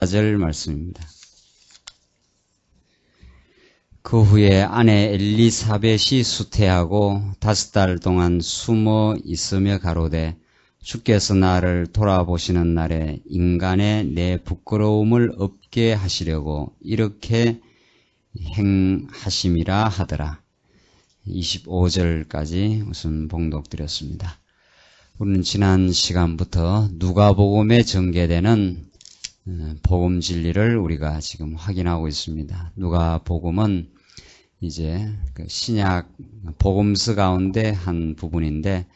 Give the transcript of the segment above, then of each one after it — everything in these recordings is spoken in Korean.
4절 말씀입니다. 그 후에 아내 엘리사벳이 수태하고 5달 동안 숨어 있으며 가로되 주께서 나를 돌아보시는 날에 인간의 내 부끄러움을 없게 하시려고 이렇게 행하심이라 하더라. 25절까지 우선 봉독드렸습니다. 우리는 지난 시간부터 누가복음에 전개되는 복음 진리를 우리가 지금 확인하고 있습니다. 누가복음은 이제 신약 복음서 가운데 한 부분인데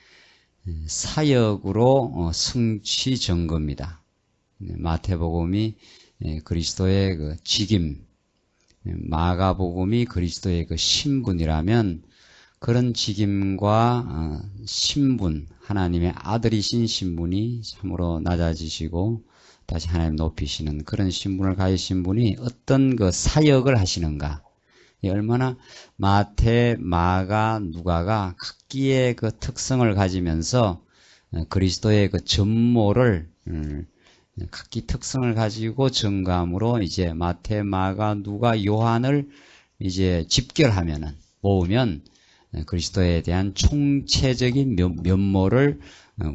사역으로 성취 전거입니다. 마태복음이 그리스도의 그 직임, 마가복음이 그리스도의 그 신분이라면 그런 직임과 신분, 하나님의 아들이신 신분이 참으로 낮아지시고 다시 하나님 높이시는 그런 신분을 가지신 분이 어떤 그 사역을 하시는가. 얼마나 마태, 마가, 누가가 각기의 그 특성을 가지면서 그리스도의 그 전모를 각기 특성을 가지고 전감으로 이제 마태, 마가, 누가, 요한을 이제 집결하면은 모으면 그리스도에 대한 총체적인 면모를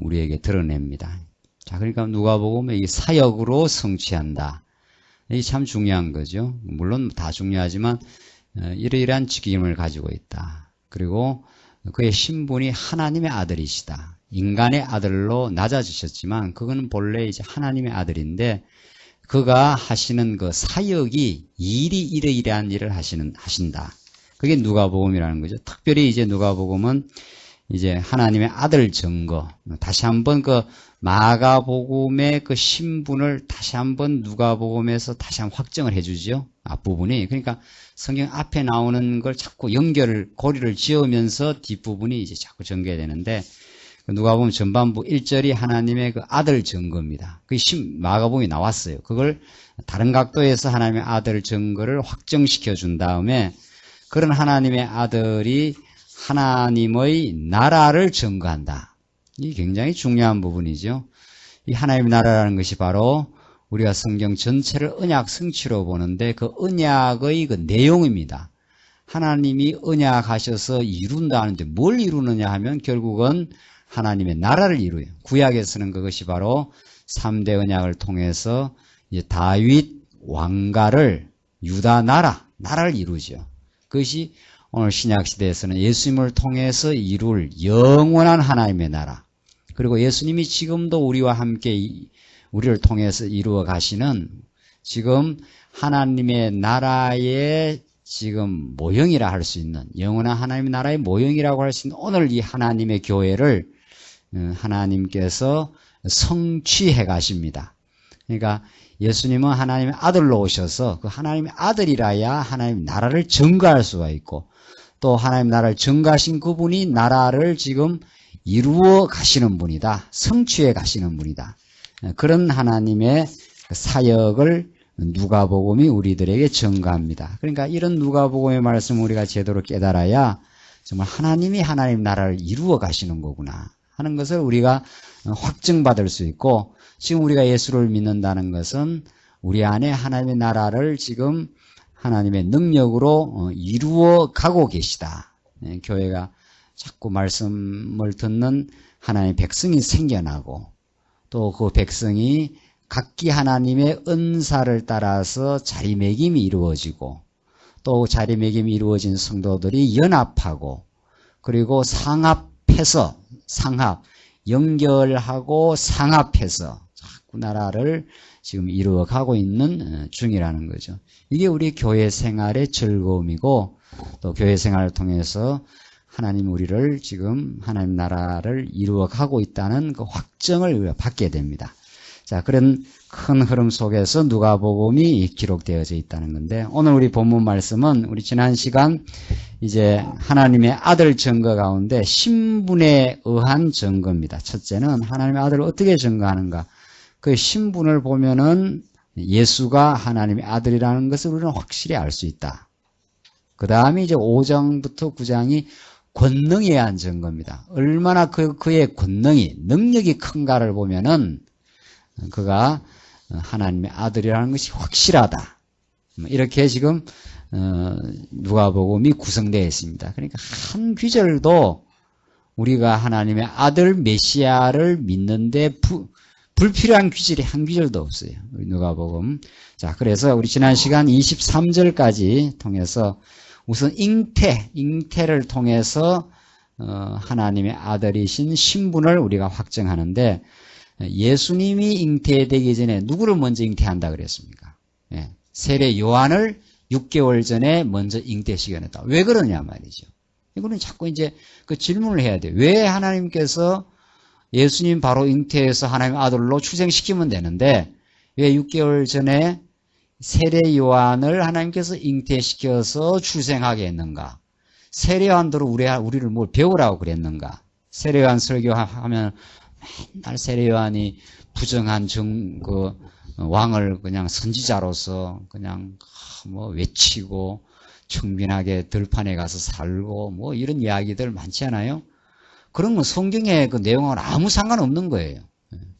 우리에게 드러냅니다. 자, 그러니까 누가복음은 이 사역으로 성취한다. 이게 참 중요한 거죠. 물론 다 중요하지만 이러이러한 직임을 가지고 있다. 그리고 그의 신분이 하나님의 아들이시다. 인간의 아들로 낮아지셨지만 그거는 본래 이제 하나님의 아들인데 그가 하시는 그 사역이 일이 이러이러한 일을 하신다. 그게 누가복음이라는 거죠. 특별히 이제 누가복음은 이제 하나님의 아들 증거, 다시 한번 그 마가복음의 그 신분을 다시 한번 누가복음에서 다시 한번 확정을 해주죠. 앞부분이. 그러니까 성경 앞에 나오는 걸 자꾸 고리를 지으면서 뒷부분이 이제 자꾸 전개되는데 누가복음 전반부 1절이 하나님의 그 아들 증거입니다. 그 마가복음이 나왔어요. 그걸 다른 각도에서 하나님의 아들 증거를 확정시켜 준 다음에 그런 하나님의 아들이 하나님의 나라를 증거한다. 이게 굉장히 중요한 부분이죠. 이 하나님의 나라라는 것이 바로 우리가 성경 전체를 언약 성취로 보는데 그 언약의 그 내용입니다. 하나님이 언약하셔서 이룬다 하는데 뭘 이루느냐 하면 결국은 하나님의 나라를 이루어요. 구약에서는 그것이 바로 3대 언약을 통해서 이제 다윗 왕가를 유다 나라를 이루죠. 그것이 오늘 신약시대에서는 예수님을 통해서 이룰 영원한 하나님의 나라. 그리고 예수님이 지금도 우리와 함께 우리를 통해서 이루어 가시는 지금 하나님의 나라의 지금 모형이라 할 수 있는 영원한 하나님의 나라의 모형이라고 할 수 있는 오늘 이 하나님의 교회를 하나님께서 성취해 가십니다. 그러니까 예수님은 하나님의 아들로 오셔서 그 하나님의 아들이라야 하나님의 나라를 증거할 수가 있고 또 하나님 나라를 증거하신 그분이 나라를 지금 이루어 가시는 분이다. 성취해 가시는 분이다. 그런 하나님의 사역을 누가복음이 우리들에게 증거합니다. 그러니까 이런 누가복음의 말씀을 우리가 제대로 깨달아야 정말 하나님이 하나님 나라를 이루어 가시는 거구나 하는 것을 우리가 확증받을 수 있고 지금 우리가 예수를 믿는다는 것은 우리 안에 하나님의 나라를 지금 하나님의 능력으로 이루어 가고 계시다. 교회가 자꾸 말씀을 듣는 하나님의 백성이 생겨나고 또 그 백성이 각기 하나님의 은사를 따라서 자리매김이 이루어지고 또 자리매김이 이루어진 성도들이 연합하고 그리고 연결하고 상합해서 자꾸 나라를 지금 이루어가고 있는 중이라는 거죠. 이게 우리 교회 생활의 즐거움이고 또 교회 생활을 통해서 하나님 우리를 지금 하나님 나라를 이루어가고 있다는 그 확정을 우리가 받게 됩니다. 자, 그런 큰 흐름 속에서 누가복음이 기록되어져 있다는 건데 오늘 우리 본문 말씀은 우리 지난 시간 이제 하나님의 아들 증거 가운데 신분에 의한 증거입니다. 첫째는 하나님의 아들을 어떻게 증거하는가. 그 신분을 보면은 예수가 하나님의 아들이라는 것을 우리는 확실히 알 수 있다. 그 다음에 이제 5장부터 9장이 권능에 의한 증거입니다. 얼마나 그의 권능이, 능력이 큰가를 보면은 그가 하나님의 아들이라는 것이 확실하다. 이렇게 지금 누가복음이 구성되어 있습니다. 그러니까 한 구절도 우리가 하나님의 아들 메시아를 믿는데 불필요한 구절이 한 구절도 없어요. 우리 누가복음. 자, 그래서 우리 지난 시간 23절까지 통해서 우선 잉태를 통해서 하나님의 아들이신 신분을 우리가 확정하는데, 예수님이 잉태되기 전에 누구를 먼저 잉태한다 그랬습니까? 예, 세례 요한을 6개월 전에 먼저 잉태시켜냈다. 왜 그러냐 말이죠. 이거는 자꾸 이제 그 질문을 해야 돼요. 왜 하나님께서 예수님 바로 잉태해서 하나님의 아들로 출생시키면 되는데 왜 6개월 전에 세례 요한을 하나님께서 잉태시켜서 출생하게 했는가? 세례 요한대로 우리를 뭘 배우라고 그랬는가? 세례 요한 설교하면 맨날 세례 요한이 부정한 왕을 그냥 선지자로서 그냥 외치고 청빈하게 들판에 가서 살고 이런 이야기들 많지 않아요? 그런 건 성경의 그 내용하고는 아무 상관없는 거예요.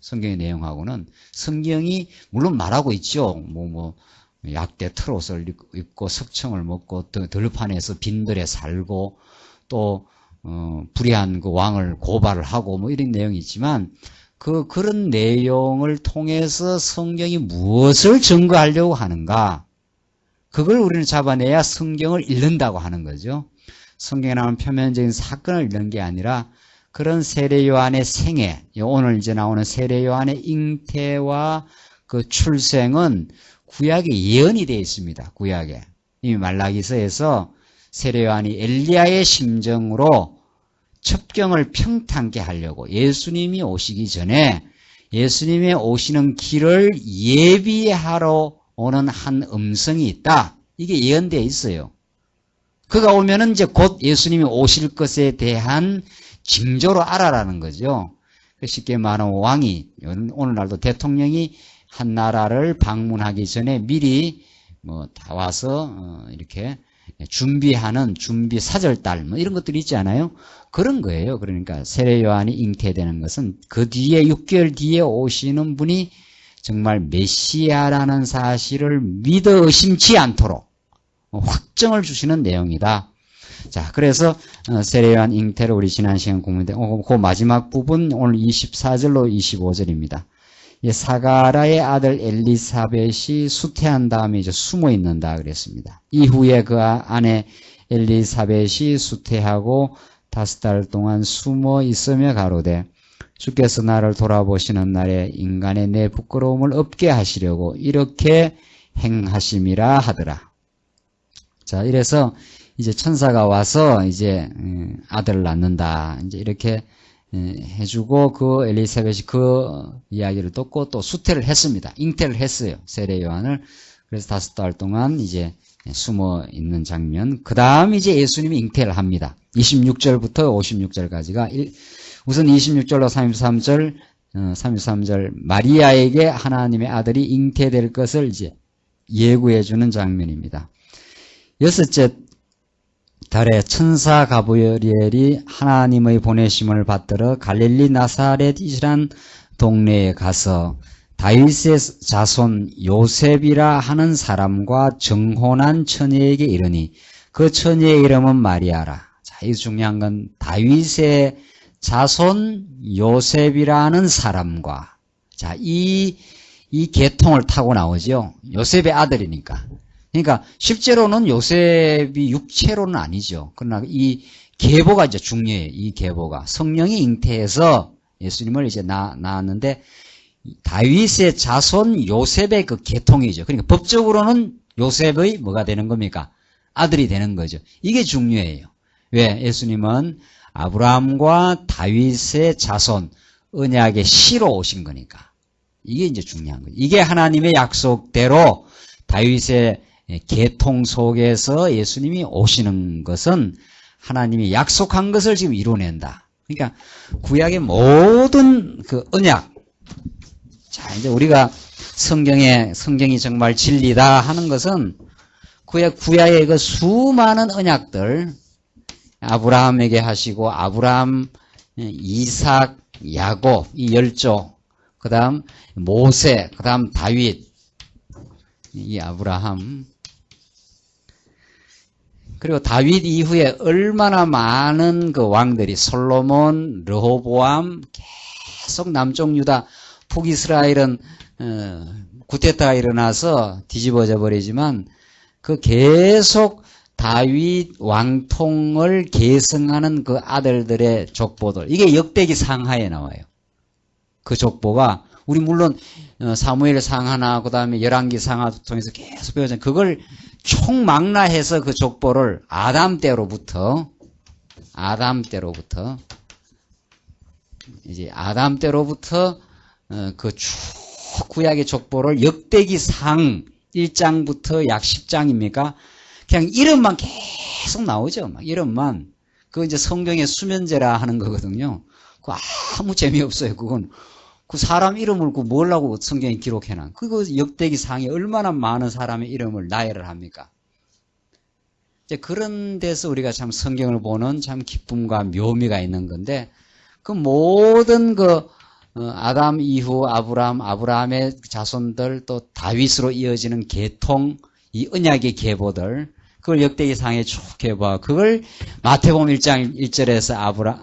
성경의 내용하고는. 성경이 물론 말하고 있죠. 약대 트롯을 입고 석청을 먹고 들판에서 빈들에 살고 또 불의한 그 왕을 고발을 하고 이런 내용이 있지만 그런 내용을 통해서 성경이 무엇을 증거하려고 하는가? 그걸 우리는 잡아내야 성경을 읽는다고 하는 거죠. 성경에 나오는 표면적인 사건을 읽는 게 아니라 그런 세례 요한의 생애, 오늘 이제 나오는 세례 요한의 잉태와 그 출생은 구약에 예언이 되어 있습니다. 구약에. 이미 말라기서에서 세례 요한이 엘리야의 심정으로 첩경을 평탄케 하려고 예수님이 오시기 전에 예수님의 오시는 길을 예비하러 오는 한 음성이 있다. 이게 예언되어 있어요. 그가 오면은 이제 곧 예수님이 오실 것에 대한 징조로 알아라는 거죠. 쉽게 말하면 왕이, 오늘날도 대통령이 한 나라를 방문하기 전에 미리 다 와서 이렇게 준비하는 준비 사절달 이런 것들이 있지 않아요? 그런 거예요. 그러니까 세례 요한이 잉태되는 것은 그 뒤에 6개월 뒤에 오시는 분이 정말 메시아라는 사실을 믿어 의심치 않도록 확정을 주시는 내용이다. 자, 그래서 세례 요한 잉태를 우리 지난 시간 공부했는데 그 마지막 부분 오늘 24절로 25절입니다. 사가라의 아들 엘리사벳이 수태한 다음에 이제 숨어 있는다 그랬습니다. 이후에 그 아내 엘리사벳이 수태하고 5달 동안 숨어 있으며 가로되 주께서 나를 돌아보시는 날에 인간의 내 부끄러움을 없게 하시려고 이렇게 행하심이라 하더라. 자, 이래서 이제 천사가 와서 이제 아들을 낳는다. 이제 이렇게 해주고 그 엘리사벳이 그 이야기를 듣고 또 수태를 했습니다. 잉태를 했어요. 세례 요한을. 그래서 5달 동안 이제 숨어 있는 장면. 그 다음 이제 예수님이 잉태를 합니다. 26절부터 56절까지가 우선 26절로 33절 마리아에게 하나님의 아들이 잉태될 것을 이제 예고해 주는 장면입니다. 6째 달에 천사 가브리엘이 하나님의 보내심을 받들어 갈릴리 나사렛이란 동네에 가서 다윗의 자손 요셉이라 하는 사람과 정혼한 처녀에게 이르니 그 처녀의 이름은 마리아라. 자, 이 중요한 건 다윗의 자손 요셉이라는 사람과, 자, 이 계통을 타고 나오죠. 요셉의 아들이니까. 그러니까 실제로는 요셉이 육체로는 아니죠. 그러나 이 계보가 이제 중요해요. 이 계보가 성령이 잉태해서 예수님을 이제 낳았는데 다윗의 자손 요셉의 그 계통이죠. 그러니까 법적으로는 요셉의 뭐가 되는 겁니까? 아들이 되는 거죠. 이게 중요해요. 왜? 예수님은 아브라함과 다윗의 자손 언약의 씨로 오신 거니까. 이게 이제 중요한 거죠. 이게 하나님의 약속대로 다윗의 계통 속에서 예수님이 오시는 것은 하나님이 약속한 것을 지금 이루어낸다. 그러니까 구약의 모든 그 언약. 자, 이제 우리가 성경이 정말 진리다 하는 것은 구약의 그 수많은 언약들, 아브라함에게 하시고 아브라함, 이삭, 야곱 이 10조, 그 다음 모세, 그 다음 다윗, 이 아브라함. 그리고 다윗 이후에 얼마나 많은 그 왕들이 솔로몬, 르호보암, 계속 남쪽 유다, 북이스라엘은 쿠데타가 일어나서 뒤집어져 버리지만 그 계속 다윗 왕통을 계승하는 그 아들들의 족보들, 이게 역대기 상하에 나와요. 그 족보가 우리 물론 사무엘 상하나 그 다음에 열왕기 상하 통해서 계속 배우잖아요. 그걸 총망라해서 그 족보를 아담 때로부터 그 쭉 구약의 족보를 역대기상 1장부터 약 10장입니까? 그냥 이름만 계속 나오죠. 막 이름만. 그거 이제 성경의 수면제라 하는 거거든요. 그거 아무 재미없어요. 그건. 그 사람 이름을 그 뭘라고 성경에 기록해놔. 그거 역대기상에 얼마나 많은 사람의 이름을 나열을 합니까? 이제 그런 데서 우리가 참 성경을 보는 참 기쁨과 묘미가 있는 건데, 그 모든 아담 이후 아브라함의 자손들 또 다윗으로 이어지는 계통, 이 언약의 계보들, 그걸 역대기상에 쭉 해봐. 그걸 마태복음 1장 1절에서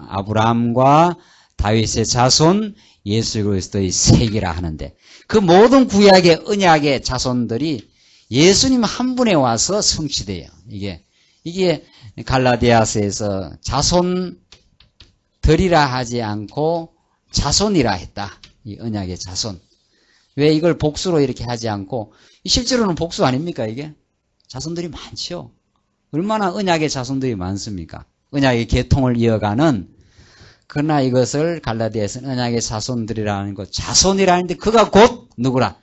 아브라함과 다윗의 자손 예수 그리스도의 세기라 하는데, 그 모든 구약의 언약의 자손들이 예수님 한 분에 와서 성취돼요. 이게 갈라디아서에서 자손들이라 하지 않고 자손이라 했다. 이 언약의 자손. 왜 이걸 복수로 이렇게 하지 않고, 실제로는 복수 아닙니까, 이게? 자손들이 많죠. 얼마나 언약의 자손들이 많습니까? 언약의 계통을 이어가는. 그러나 이것을 갈라디아에서는 언약의 자손들이라는 것, 자손이라는데 그가 곧 누구라?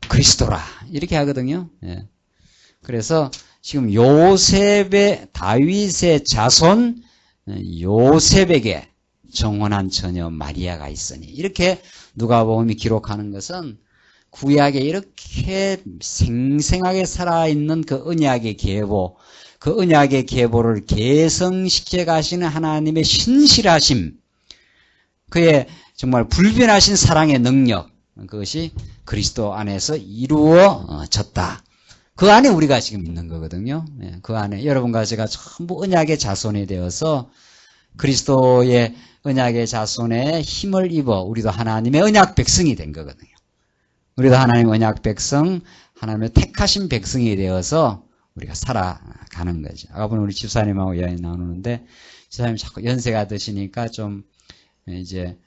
그리스도라. 이렇게 하거든요. 예. 그래서 지금 다윗의 자손 요셉에게 정혼한 처녀 마리아가 있으니, 이렇게 누가복음이 기록하는 것은 구약에 이렇게 생생하게 살아있는 그 언약의 계보, 그 언약의 계보를 계승시켜 가시는 하나님의 신실하심, 그의 정말 불변하신 사랑의 능력, 그것이 그리스도 안에서 이루어졌다. 그 안에 우리가 지금 있는 거거든요. 그 안에 여러분과 제가 전부 언약의 자손이 되어서 그리스도의 언약의 자손의 힘을 입어 우리도 하나님의 언약 백성이 된 거거든요. 우리도 하나님의 언약 백성, 하나님의 택하신 백성이 되어서 우리가 살아가는 거죠. 아까 보면 우리 집사님하고 이야기 나누는데, 집사님 자꾸 연세가 드시니까 좀 이제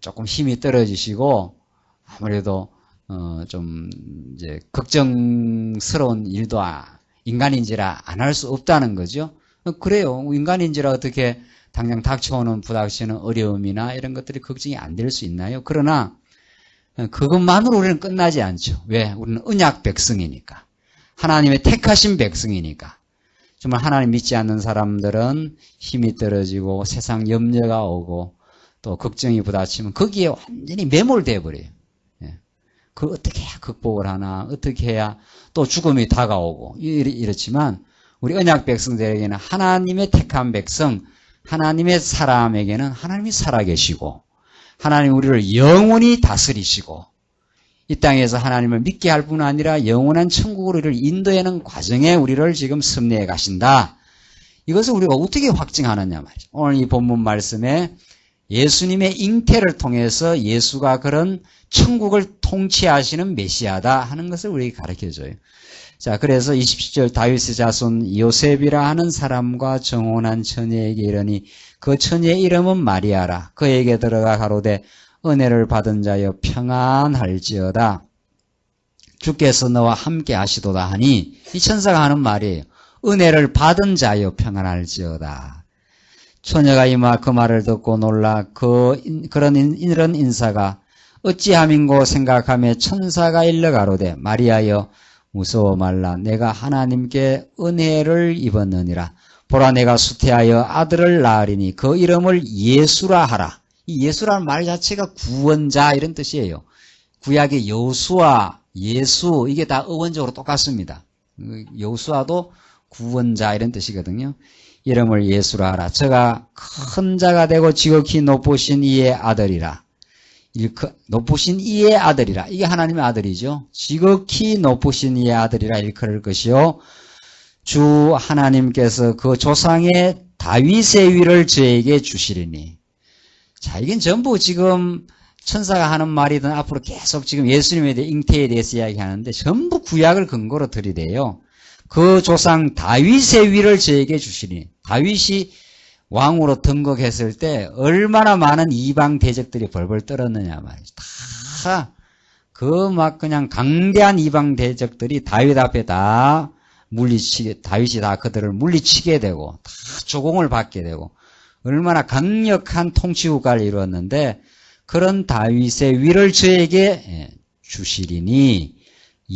조금 힘이 떨어지시고, 아무래도 좀 이제 걱정스러운 일도 인간인지라 안 할 수 없다는 거죠. 그래요. 인간인지라 어떻게 당장 닥쳐오는 부닥치는 어려움이나 이런 것들이 걱정이 안 될 수 있나요? 그러나 그것만으로 우리는 끝나지 않죠. 왜? 우리는 언약 백성이니까. 하나님의 택하신 백성이니까. 정말 하나님 믿지 않는 사람들은 힘이 떨어지고 세상 염려가 오고 또 걱정이 부딪히면 거기에 완전히 매몰되어 버려요. 그걸 어떻게 해야 극복을 하나, 어떻게 해야 또 죽음이 다가오고 이렇지만, 우리 언약 백성들에게는 하나님의 택한 백성, 하나님의 사람에게는 하나님이 살아계시고, 하나님 우리를 영원히 다스리시고, 이 땅에서 하나님을 믿게 할 뿐 아니라 영원한 천국으로 우리를 인도하는 과정에 우리를 지금 섭리해 가신다. 이것을 우리가 어떻게 확증하느냐 말이죠. 오늘 이 본문 말씀에 예수님의 잉태를 통해서 예수가 그런 천국을 통치하시는 메시아다 하는 것을 우리에게 가르쳐줘요. 자, 그래서 27절 다윗의 자손 요셉이라 하는 사람과 정혼한 처녀에게 이르니 그 처녀의 이름은 마리아라. 그에게 들어가 가로되 은혜를 받은 자여 평안할지어다. 주께서 너와 함께 하시도다 하니, 이 천사가 하는 말이에요. 은혜를 받은 자여 평안할지어다. 처녀가 이마 그 말을 듣고 놀라 이런 인사가 어찌함인고 생각하며 천사가 일러 가로되 마리아여 무서워 말라. 내가 하나님께 은혜를 입었느니라. 보라 내가 수태하여 아들을 낳으리니 그 이름을 예수라 하라. 이 예수라는 말 자체가 구원자 이런 뜻이에요. 구약의 여호수아, 예수 이게 다 어원적으로 똑같습니다. 여호수아도 구원자 이런 뜻이거든요. 이름을 예수라 하라. 저가 큰 자가 되고 지극히 높으신 이의 아들이라. 높으신 이의 아들이라. 이게 하나님의 아들이죠. 지극히 높으신 이의 아들이라 일컬을 것이요. 주 하나님께서 그 조상의 다윗의 위를 저에게 주시리니. 자, 이건 전부 지금 천사가 하는 말이든 앞으로 계속 지금 예수님에 대해 잉태에 대해서 이야기하는데 전부 구약을 근거로 들이대요. 그 조상 다윗의 위를 저에게 주시니. 다윗이 왕으로 등극했을 때 얼마나 많은 이방 대적들이 벌벌 떨었느냐 말이죠. 다 그 막 그냥 강대한 이방 대적들이 다윗 앞에 다 다윗이 다 그들을 물리치게 되고 다 조공을 받게 되고 얼마나 강력한 통치 국가를 이루었는데 그런 다윗의 위를 저에게 주시리니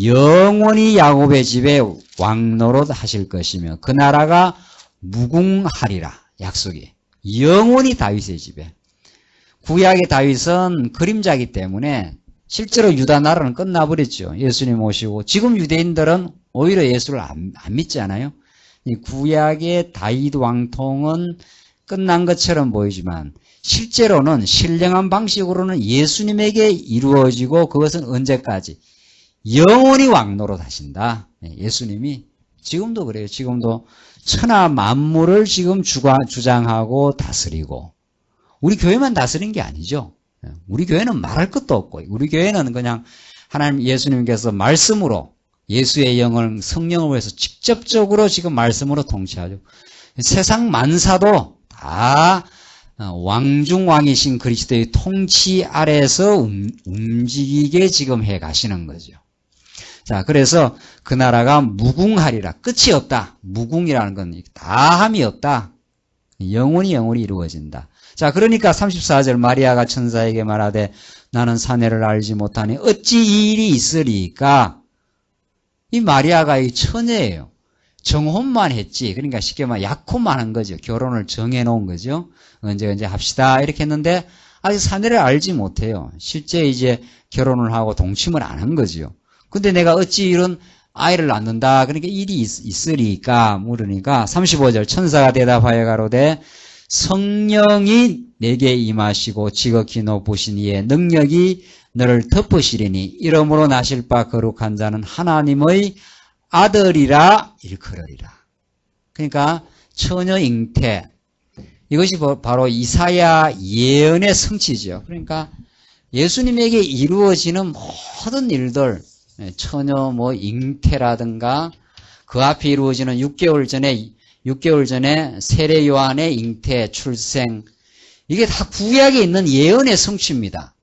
영원히 야곱의 집에 왕노릇 하실 것이며 그 나라가 무궁하리라. 약속이 영원히 다윗의 집에. 구약의 다윗은 그림자이기 때문에 실제로 유다 나라는 끝나버렸죠. 예수님 오시고 지금 유대인들은 오히려 예수를 안 믿지 않아요? 이 구약의 다윗 왕통은 끝난 것처럼 보이지만 실제로는 신령한 방식으로는 예수님에게 이루어지고 그것은 언제까지? 영원히 왕노릇 하신다. 예수님이 지금도 그래요. 지금도 천하 만물을 지금 주장하고 다스리고 우리 교회만 다스린 게 아니죠. 우리 교회는 말할 것도 없고 우리 교회는 그냥 하나님 예수님께서 말씀으로 예수의 영을 성령을 위해서 직접적으로 지금 말씀으로 통치하죠. 세상 만사도 다 왕중왕이신 그리스도의 통치 아래에서 움직이게 지금 해 가시는 거죠. 자, 그래서 그 나라가 무궁하리라. 끝이 없다. 무궁이라는 건 다함이 없다. 영원히 이루어진다. 자, 그러니까 34절 마리아가 천사에게 말하되 나는 사내를 알지 못하니 어찌 이 일이 있으리까? 이 마리아가 이 처녀예요. 정혼만 했지. 그러니까 쉽게 말하면 약혼만 한 거죠. 결혼을 정해놓은 거죠. 언제 합시다 이렇게 했는데 아직 사내를 알지 못해요. 실제 이제 결혼을 하고 동침을 안 한 거죠. 근데 내가 어찌 이런 아이를 낳는다. 그러니까 일이 있으리까 물으니까 35절 천사가 대답하여 가로되 성령이 내게 임하시고 지극히 높으신 이의 능력이 너를 덮으시리니 이러므로 나실 바 거룩한 자는 하나님의 아들이라 일컬으리라. 그러니까 처녀 잉태 이것이 바로 이사야 예언의 성취죠. 그러니까 예수님에게 이루어지는 모든 일들 처녀 잉태라든가 그 앞에 이루어지는 6개월 전에 세례 요한의 잉태 출생 이게 다 구약에 있는 예언의 성취입니다.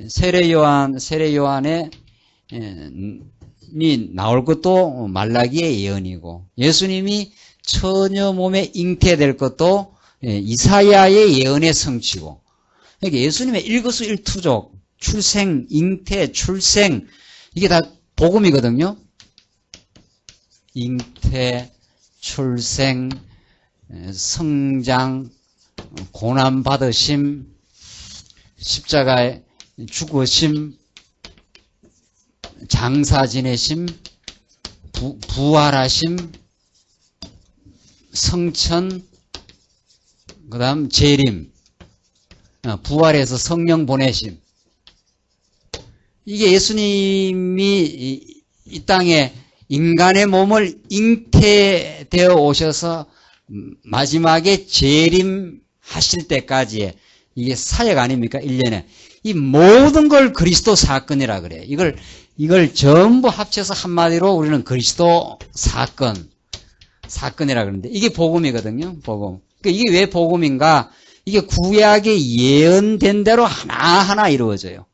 세례 요한의 나올 것도 말라기의 예언이고 예수님이 처녀 몸에 잉태될 것도 이사야의 예언의 성취고 그러니까 예수님의 일거수일투족 출생, 잉태, 출생 이게 다 복음이거든요. 잉태, 출생, 성장, 고난받으심, 십자가에 죽으심, 장사 지내심, 부활하심, 성천, 그 다음 재림, 부활해서 성령 보내심. 이게 예수님이 이 땅에 인간의 몸을 잉태되어 오셔서 마지막에 재림하실 때까지의 이게 사역 아닙니까? 1년에. 이 모든 걸 그리스도 사건이라 그래요. 이걸 전부 합쳐서 한마디로 우리는 그리스도 사건이라 그러는데 이게 복음이거든요. 복음. 그러니까 이게 왜 복음인가? 이게 구약에 예언된 대로 하나하나 이루어져요.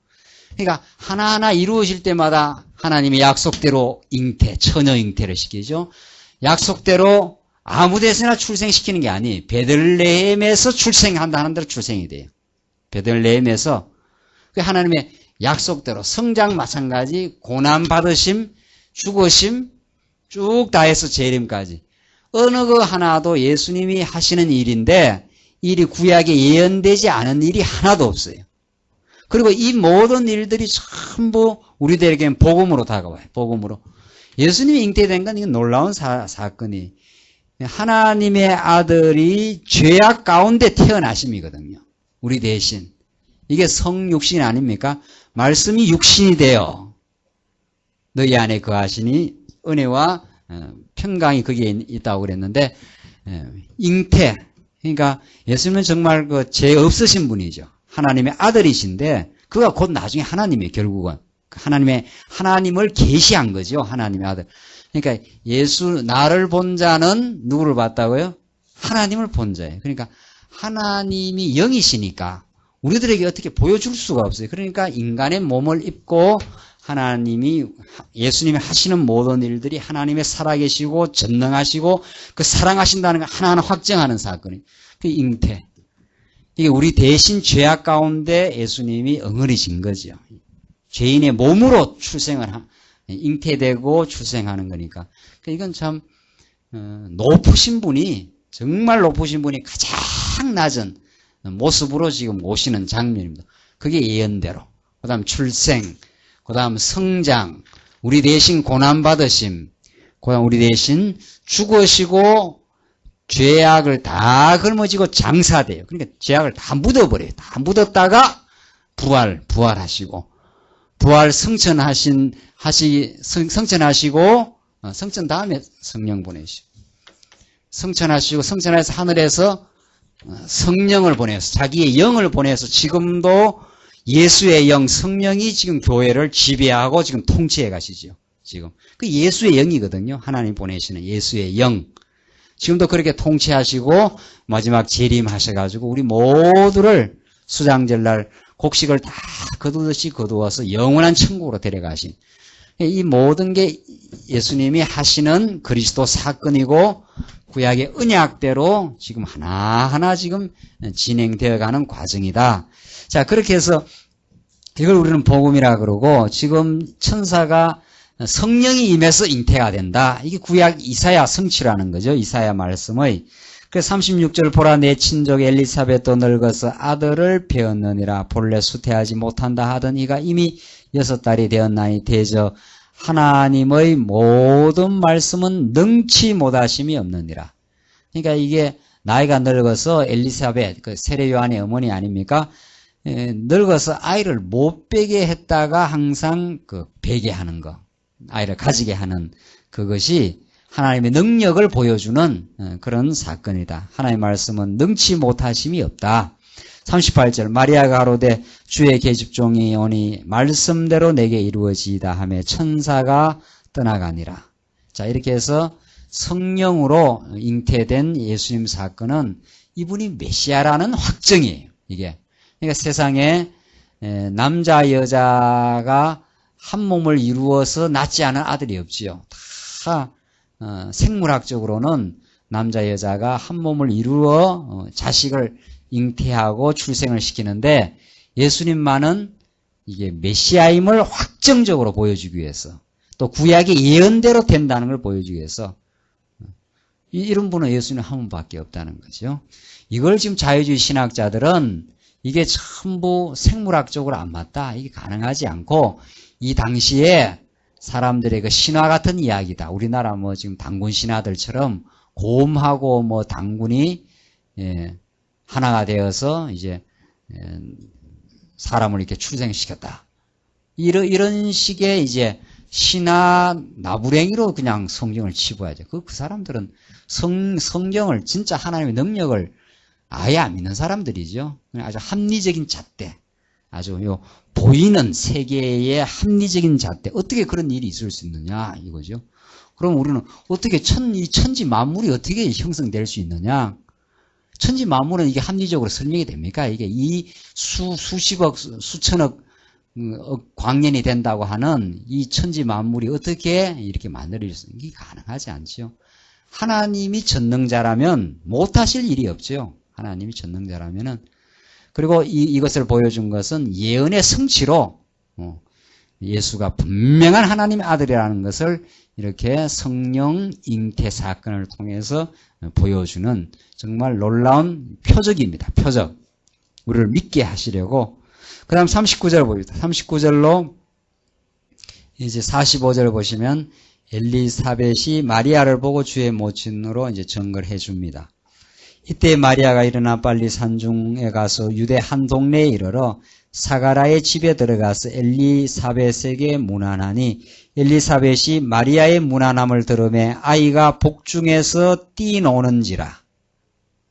그러니까 하나하나 이루어질 때마다 하나님의 약속대로 처녀 잉태를 시키죠. 약속대로 아무 데서나 출생시키는 게 아니에요. 베들레헴에서 출생한다는 대로 출생이 돼요. 베들레헴에서 하나님의 약속대로 성장 마찬가지 고난받으심, 죽으심 쭉 다 해서 재림까지 어느 거 하나도 예수님이 하시는 일인데 일이 구약에 예언되지 않은 일이 하나도 없어요. 그리고 이 모든 일들이 전부 우리들에게는 복음으로 다가와요. 복음으로. 예수님이 잉태된 건 이건 놀라운 사건이 하나님의 아들이 죄악 가운데 태어나심이거든요. 우리 대신. 이게 성육신 아닙니까? 말씀이 육신이 되어 너희 안에 거하시니 은혜와 평강이 거기에 있다고 그랬는데, 잉태. 그러니까 예수님은 정말 그 죄 없으신 분이죠. 하나님의 아들이신데, 그가 곧 나중에 하나님의 결국은. 하나님을 계시한 거죠. 하나님의 아들. 그러니까 나를 본 자는 누구를 봤다고요? 하나님을 본 자예요. 그러니까 하나님이 영이시니까 우리들에게 어떻게 보여줄 수가 없어요. 그러니까 인간의 몸을 입고 예수님이 하시는 모든 일들이 하나님의 살아계시고 전능하시고 그 사랑하신다는 걸 하나하나 확정하는 사건이 그 잉태. 이게 우리 대신 죄악 가운데 예수님이 엉어리신 거죠. 죄인의 몸으로 잉태되고 출생하는 거니까. 이건 참 높으신 분이, 정말 높으신 분이 가장 낮은 모습으로 지금 오시는 장면입니다. 그게 예언대로. 그 다음 출생, 그 다음 성장, 우리 대신 고난받으심, 그 다음 우리 대신 죽으시고 죄악을 다 걸머지고 장사돼요. 그러니까 죄악을 다 묻어버려요. 다 묻었다가 부활하시고, 성천하시고, 성천 다음에 성령 보내시고, 성천해서 하늘에서 성령을 보내서, 자기의 영을 보내서 지금도 예수의 영, 성령이 지금 교회를 지배하고 지금 통치해 가시죠. 지금. 그 예수의 영이거든요. 하나님 보내시는 예수의 영. 지금도 그렇게 통치하시고 마지막 재림하셔가지고 우리 모두를 수장절날 곡식을 다 거두듯이 거두어서 영원한 천국으로 데려가신, 이 모든 게 예수님이 하시는 그리스도 사건이고 구약의 언약대로 지금 하나하나 지금 진행되어가는 과정이다. 자, 그렇게 해서 이걸 우리는 복음이라 그러고, 지금 천사가 성령이 임해서 잉태가 된다. 이게 구약 이사야 성취라는 거죠. 이사야 말씀의. 그래서 36절 보라 내 친족 엘리사벳도 늙어서 아들을 배었느니라. 본래 수태하지 못한다 하던 이가 이미 6달이 되었나니 대저 하나님의 모든 말씀은 능치 못하심이 없느니라. 그러니까 이게 나이가 늙어서 엘리사벳, 그 세례 요한의 어머니 아닙니까? 늙어서 아이를 못 베게 했다가 항상 베게 하는 거, 아이를 가지게 하는 그것이 하나님의 능력을 보여주는 그런 사건이다. 하나님의 말씀은 능치 못하심이 없다. 38절 마리아가 가로되 주의 계집종이 오니 말씀대로 내게 이루어지이다 하며 천사가 떠나가니라. 자, 이렇게 해서 성령으로 잉태된 예수님 사건은 이분이 메시아라는 확정이에요. 이게. 그러니까 세상에 남자 여자가 한 몸을 이루어서 낳지 않은 아들이 없지요. 다 생물학적으로는 남자 여자가 한 몸을 이루어 자식을 잉태하고 출생을 시키는데, 예수님만은 이게 메시아임을 확정적으로 보여주기 위해서, 또 구약의 예언대로 된다는 걸 보여주기 위해서 이런 분은 예수님 한 분밖에 없다는 거죠. 이걸 지금 자유주의 신학자들은 이게 전부 생물학적으로 안 맞다, 이게 가능하지 않고, 이 당시에 사람들의 그 신화 같은 이야기다. 우리나라 뭐 지금 당군 신화들처럼 곰하고 뭐 당군이 하나가 되어서 이제 사람을 이렇게 출생시켰다. 이런 식의 이제 신화 나부랭이로 그냥 성경을 치부하죠. 그 사람들은 성경을 진짜 하나님의 능력을 아예 안 믿는 사람들이죠. 아주 합리적인 잣대, 아주 보이는 세계의 합리적인 잣대, 어떻게 그런 일이 있을 수 있느냐 이거죠. 그럼 우리는 어떻게 이 천지 만물이 어떻게 형성될 수 있느냐? 천지 만물은 이게 합리적으로 설명이 됩니까? 이게 이 수십억, 수천억 광년이 된다고 하는 이 천지 만물이 어떻게 이렇게 만들어질 수 있는 게 가능하지 않죠. 하나님이 전능자라면 못하실 일이 없죠. 하나님이 전능자라면은. 그리고 이것을 보여준 것은 예언의 성취로 예수가 분명한 하나님의 아들이라는 것을 이렇게 성령 잉태 사건을 통해서 보여주는 정말 놀라운 표적입니다. 표적. 우리를 믿게 하시려고. 그 다음 39절 보입니다. 39절로 이제 45절 보시면 엘리사벳이 마리아를 보고 주의 모친으로 이제 증거를 해줍니다. 이때 마리아가 일어나 빨리 산중에 가서 유대 한 동네에 이르러 사가라의 집에 들어가서 엘리사벳에게 문안하니 엘리사벳이 마리아의 문안함을 들으매 아이가 복중에서 뛰노는지라.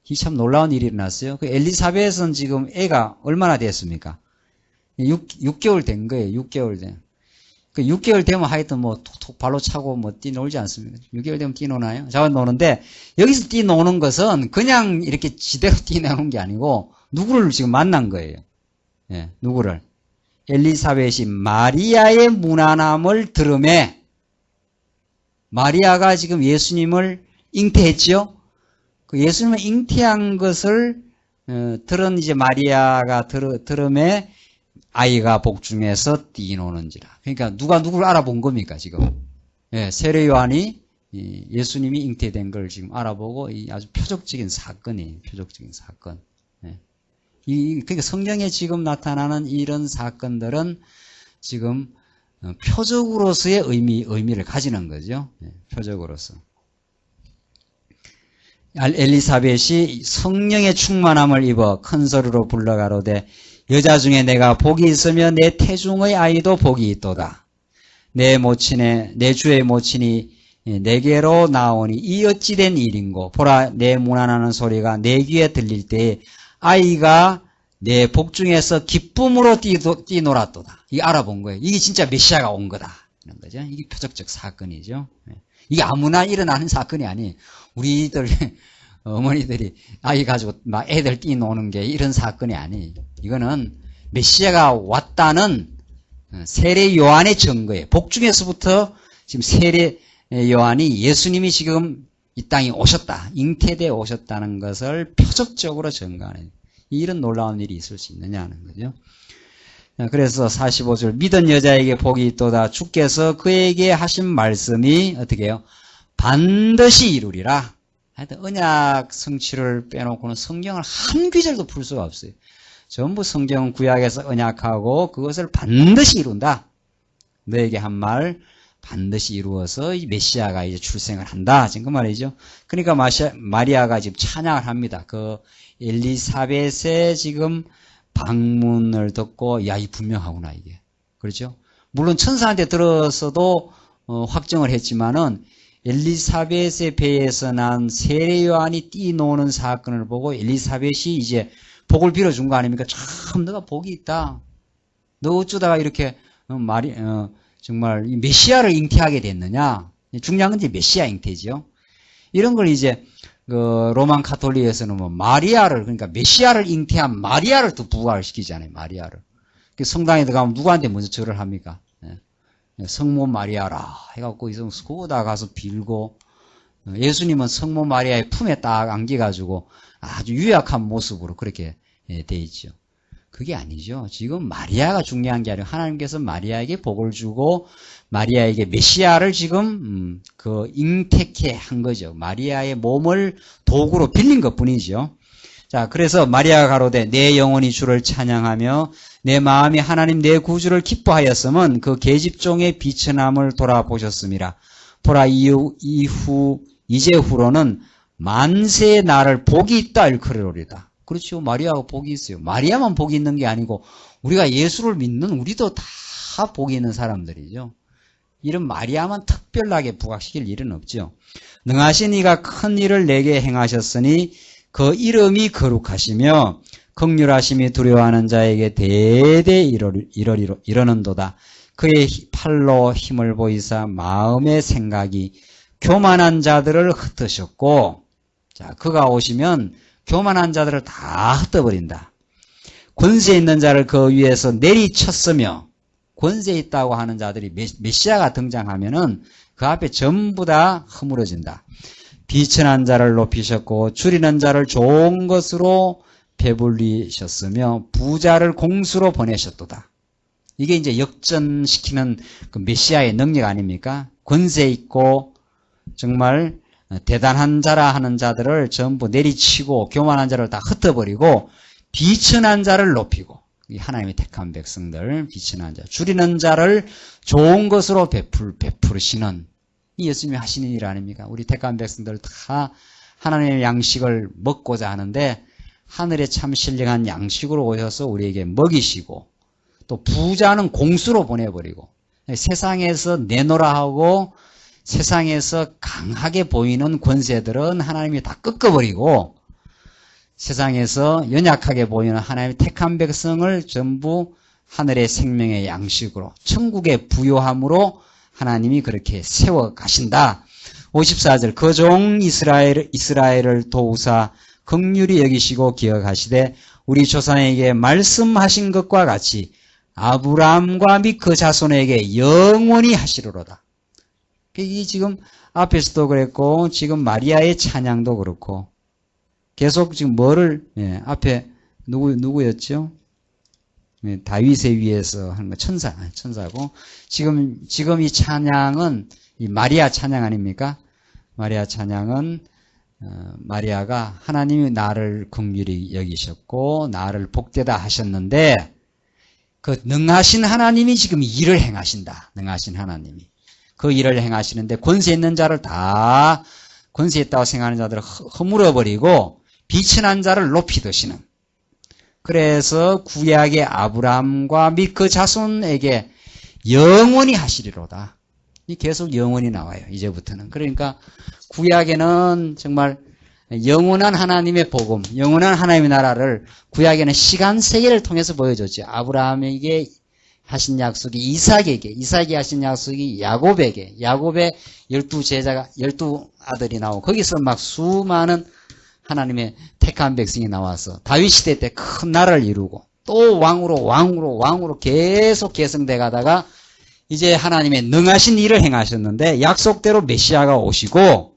이 참 놀라운 일이 일어났어요. 그 엘리사벳은 지금 애가 얼마나 됐습니까? 6개월 된 거예요. 6개월 된. 그 6개월 되면 하여튼 뭐 톡톡 발로 차고 뭐 뛰놀지 않습니까? 6개월 되면 뛰노나요? 잡아 노는데 여기서 뛰노는 것은 그냥 이렇게 지대로 뛰노는 게 아니고 누구를 지금 만난 거예요. 예, 누구를? 엘리사벳이 마리아의 문안함을 들음에 마리아가 지금 예수님을 잉태했지요? 그 예수님을 잉태한 것을 들은 이제 마리아가 들음에 아이가 복중에서 뛰노는지라. 그러니까 누가 누구를 알아본 겁니까 지금? 예, 세례 요한이 예수님이 잉태된 걸 지금 알아보고 이 아주 표적적인 사건이에요. 표적적인 사건. 예. 그러니까 성경에 지금 나타나는 이런 사건들은 지금 표적으로서의 의미를 가지는 거죠. 예, 표적으로서. 엘리사벳이 성령의 충만함을 입어 큰 소리로 불러가로되 여자 중에 내가 복이 있으며 내 태중의 아이도 복이 있도다. 내 주의 모친이 내게로 나오니 이 어찌된 일인고 보라 내 문안하는 소리가 내 귀에 들릴 때에 아이가 내 복중에서 기쁨으로 뛰놀았도다. 이게 알아본 거예요. 이게 진짜 메시아가 온 거다. 이런 거죠. 이게 표적적 사건이죠. 이게 아무나 일어나는 사건이 아니에요. 우리들 어머니들이 아이 가지고 막 애들 뛰노는 게 이런 사건이 아니에요. 이거는 메시아가 왔다는 세례 요한의 증거예요. 복중에서부터 지금 세례 요한이 예수님이 지금 이 땅에 오셨다, 잉태되어 오셨다는 것을 표적적으로 증거하는 이런 놀라운 일이 있을 수 있느냐는 거죠. 그래서 45절 믿은 여자에게 복이 있도다. 주께서 그에게 하신 말씀이 어떻게 해요? 반드시 이루리라. 하여튼 언약 성취를 빼놓고는 성경을 한 귀절도 풀 수가 없어요. 전부 성경은 구약에서 언약하고 그것을 반드시 이룬다. 너에게 한 말 반드시 이루어서 이 메시아가 이제 출생을 한다. 지금 그 말이죠. 그러니까 마리아가 지금 찬양을 합니다. 그 엘리사벳의 지금 방문을 듣고 야, 이 분명하구나 이게. 그렇죠? 물론 천사한테 들었어도 확정을 했지만은 엘리사벳의 배에서 난 세례 요한이 뛰노는 사건을 보고 엘리사벳이 이제 복을 빌어준 거 아닙니까? 참 너가 복이 있다. 너 어쩌다가 이렇게 정말 메시아를 잉태하게 됐느냐? 중요한 건 이제 메시아 잉태죠. 이런 걸 이제 그 로만 가톨릭에서는 뭐 마리아를 그러니까 메시아를 잉태한 마리아를 또 부활을 시키잖아요. 마리아를. 성당에 들어가면 누구한테 먼저 절을 합니까? 성모 마리아라 해갖고 거기다 가서 빌고 예수님은 성모 마리아의 품에 딱 안겨가지고 아주 유약한 모습으로 그렇게 돼 있죠. 그게 아니죠. 지금 마리아가 중요한 게 아니고 하나님께서 마리아에게 복을 주고 마리아에게 메시아를 지금 잉태케 한 거죠. 마리아의 몸을 도구로 빌린 것뿐이죠. 자, 그래서 마리아가 가로되 내 영혼이 주를 찬양하며 내 마음이 하나님 내 구주를 기뻐하였음은 그 계집종의 비천함을 돌아보셨음이라. 보라 이제후로는 만세의 나를 복이 있다 일컬으리로다. 그렇죠. 마리아가 복이 있어요. 마리아만 복이 있는 게 아니고 우리가 예수를 믿는 우리도 다 복이 있는 사람들이죠. 이런 마리아만 특별하게 부각시킬 일은 없죠. 능하신 이가 큰 일을 내게 행하셨으니 그 이름이 거룩하시며 긍휼하심이 두려워하는 자에게 대대 이러는도다. 그의 팔로 힘을 보이사 마음의 생각이 교만한 자들을 흩으셨고, 자, 그가 오시면 교만한 자들을 다 흩어버린다. 권세 있는 자를 그 위에서 내리쳤으며, 권세 있다고 하는 자들이 메시아가 등장하면은 그 앞에 전부 다 허물어진다. 비천한 자를 높이셨고 줄이는 자를 좋은 것으로 배불리셨으며 부자를 공수로 보내셨도다. 이게 이제 역전시키는 그 메시아의 능력 아닙니까? 권세 있고 정말 대단한 자라 하는 자들을 전부 내리치고 교만한 자를 다 흩어버리고 비천한 자를 높이고 하나님의 택한 백성들 비천한 자 줄이는 자를 좋은 것으로 베푸시는 이 예수님이 하시는 일 아닙니까? 우리 택한 백성들 다 하나님의 양식을 먹고자 하는데 하늘에 참 신령한 양식으로 오셔서 우리에게 먹이시고 또 부자는 공수로 보내버리고 세상에서 내놓으라 하고 세상에서 강하게 보이는 권세들은 하나님이 다 꺾어버리고 세상에서 연약하게 보이는 하나님의 택한 백성을 전부 하늘의 생명의 양식으로 천국의 부요함으로 하나님이 그렇게 세워 가신다. 54절 그 종 이스라엘을 도우사 긍휼히 여기시고 기억하시되 우리 조상에게 말씀하신 것과 같이 아브라함과 및 그 자손에게 영원히 하시리로다. 이 지금 앞에서도 그랬고 지금 마리아의 찬양도 그렇고 계속 지금 뭐를 앞에 누구였죠? 다윗의 위에서 하는 거 천사고 지금 이 찬양은 이 마리아 찬양 아닙니까? 마리아 찬양은 마리아가 하나님이 나를 긍휼히 여기셨고 나를 복되다 하셨는데 그 능하신 하나님이 지금 일을 행하신다. 능하신 하나님이 그 일을 행하시는데 권세 있는 자를 다 권세 있다고 생각하는 자들을 허물어버리고 비천한 자를 높이 드시는 그래서 구약의 아브라함과 및 그 자손에게 영원히 하시리로다. 계속 영원히 나와요. 이제부터는. 그러니까 구약에는 정말 영원한 하나님의 복음, 영원한 하나님의 나라를 구약에는 시간 세계를 통해서 보여줬죠. 아브라함에게 하신 약속이 이삭에게, 이삭이 하신 약속이 야곱에게, 야곱의 12제자가 12아들이 나오고 거기서 막 수많은 하나님의 택한 백성이 나와서 다윗 시대 때 큰 나라를 이루고 또 왕으로 계속 계승돼 가다가 이제 하나님의 능하신 일을 행하셨는데 약속대로 메시아가 오시고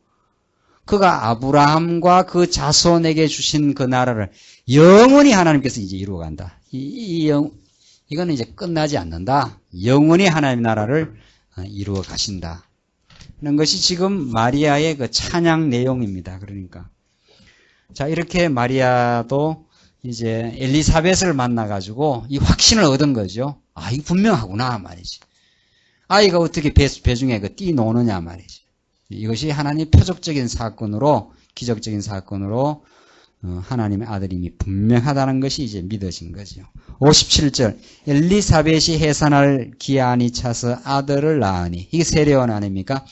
그가 아브라함과 그 자손에게 주신 그 나라를 영원히 하나님께서 이제 이루어간다. 이거는 이제 끝나지 않는다. 영원히 하나님의 나라를 이루어 가신다. 이런 것이 지금 마리아의 그 찬양 내용입니다. 그러니까. 자, 이렇게 마리아도 이제 엘리사벳을 만나가지고 이 확신을 얻은 거죠. 아, 이거 분명하구나, 말이지. 아이가 어떻게 배중에 그 뛰노느냐, 말이지. 이것이 하나님의 표적적인 사건으로, 기적적인 사건으로, 하나님의 아들임이 분명하다는 것이 이제 믿어진 거죠. 57절. 엘리사벳이 해산할 기한이 차서 아들을 낳으니. 이게 세례원 아닙니까?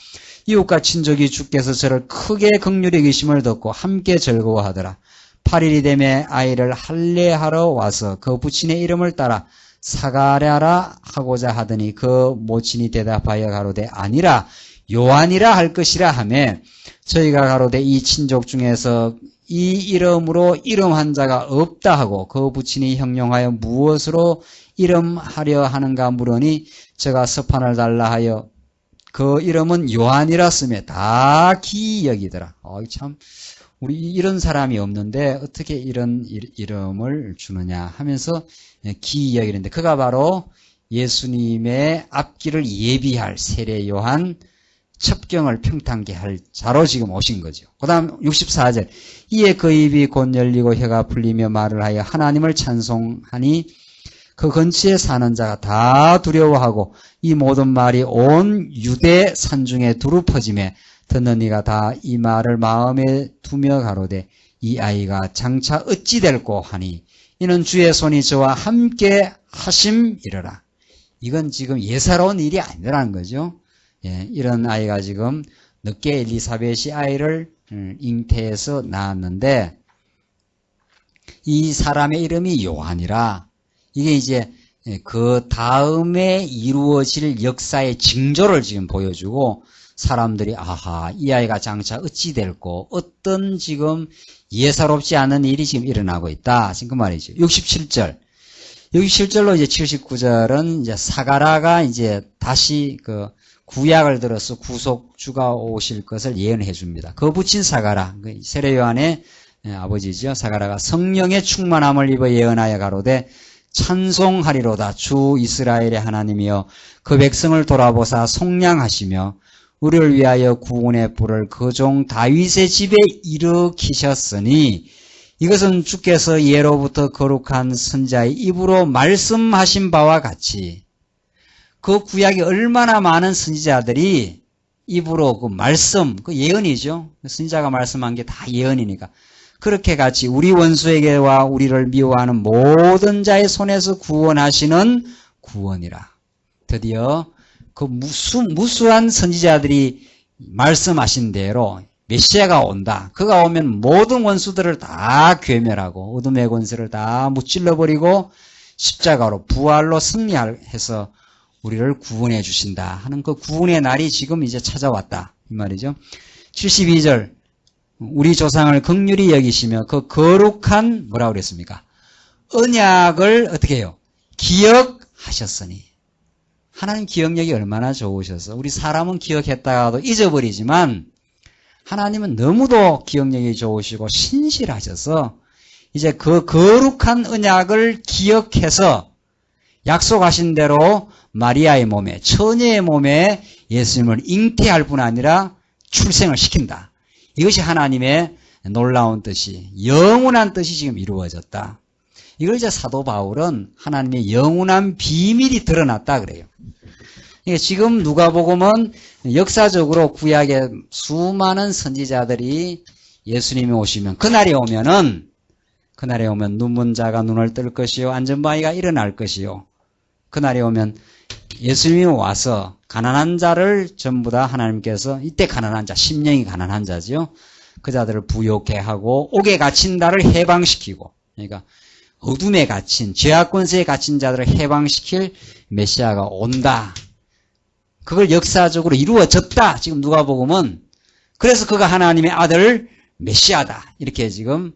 이웃과 친족이 주께서 저를 크게 긍휼히 여기심을 듣고 함께 즐거워하더라. 8일이 되매 아이를 할례하러 와서 그 부친의 이름을 따라 사가랴라 하고자 하더니 그 모친이 대답하여 가로되 아니라 요한이라 할 것이라 하매 저희가 가로되 이 친족 중에서 이 이름으로 이름한 자가 없다 하고 그 부친이 형용하여 무엇으로 이름하려 하는가 물으니 저가 서판을 달라 하여 그 이름은 요한이라 쓰며 다 기이 여기더라. 참 우리 이런 사람이 없는데 어떻게 이런 이름을 주느냐 하면서 기이 여기는데 그가 바로 예수님의 앞길을 예비할 세례 요한 첩경을 평탄케 할 자로 지금 오신 거죠. 그 다음 64절. 이에 그 입이 곧 열리고 혀가 풀리며 말을 하여 하나님을 찬송하니 그 근처에 사는 자가 다 두려워하고 이 모든 말이 온 유대 산중에 두루 퍼지매 듣는 이가 다 이 말을 마음에 두며 가로되 이 아이가 장차 어찌 될꼬 하니 이는 주의 손이 저와 함께 하심이러라. 이건 지금 예사로운 일이 아니라는 거죠. 이런 아이가 지금 늦게 엘리사벳이 아이를 잉태해서 낳았는데 이 사람의 이름이 요한이라. 이게 이제 그 다음에 이루어질 역사의 징조를 지금 보여주고 사람들이 아하 이 아이가 장차 어찌 될꼬 어떤 지금 예사롭지 않은 일이 지금 일어나고 있다. 지금 그 말이죠. 67절. 67절로 이제 79절은 이제 사가랴가 이제 다시 그 구약을 들어서 구속주가 오실 것을 예언해 줍니다. 그 부친 사가랴, 세례 요한의 아버지죠. 사가랴가 성령의 충만함을 입어 예언하여 가로되 찬송하리로다. 주 이스라엘의 하나님이여 그 백성을 돌아보사 속량하시며 우리를 위하여 구원의 불을 그 종 다윗의 집에 일으키셨으니 이것은 주께서 예로부터 거룩한 선자의 입으로 말씀하신 바와 같이 그 구약에 얼마나 많은 선지자들이 입으로 그 말씀, 그 예언이죠. 선지자가 말씀한 게 다 예언이니까. 그렇게 같이 우리 원수에게와 우리를 미워하는 모든 자의 손에서 구원하시는 구원이라. 드디어 그 무수한 선지자들이 말씀하신 대로 메시아가 온다. 그가 오면 모든 원수들을 다 괴멸하고 어둠의 권세를 다 무찔러버리고 십자가로 부활로 승리해서 우리를 구원해 주신다 하는 그 구원의 날이 지금 이제 찾아왔다 이 말이죠. 72절 우리 조상을 긍휼히 여기시며 그 거룩한 뭐라고 그랬습니까? 언약을 어떻게 해요? 기억하셨으니. 하나님 기억력이 얼마나 좋으셔서 우리 사람은 기억했다가도 잊어버리지만 하나님은 너무도 기억력이 좋으시고 신실하셔서 이제 그 거룩한 언약을 기억해서 약속하신 대로 마리아의 몸에 처녀의 몸에 예수님을 잉태할 뿐 아니라 출생을 시킨다. 이것이 하나님의 놀라운 뜻이 영원한 뜻이 지금 이루어졌다. 이걸 이제 사도 바울은 하나님의 영원한 비밀이 드러났다 그래요. 지금 누가복음은 역사적으로 구약의 수많은 선지자들이 예수님이 오시면 그날이 오면 눈먼 자가 눈을 뜰 것이요 안전바위가 일어날 것이요 그날이 오면 예수님이 와서 가난한 자를 전부 다 하나님께서 이때 가난한 자, 심령이 가난한 자지요. 그 자들을 부욕해 하고 옥에 갇힌 자를 해방시키고 그러니까 어둠에 갇힌 죄악 권세에 갇힌 자들을 해방시킬 메시아가 온다. 그걸 역사적으로 이루어졌다. 지금 누가복음은 그래서 그가 하나님의 아들 메시아다. 이렇게 지금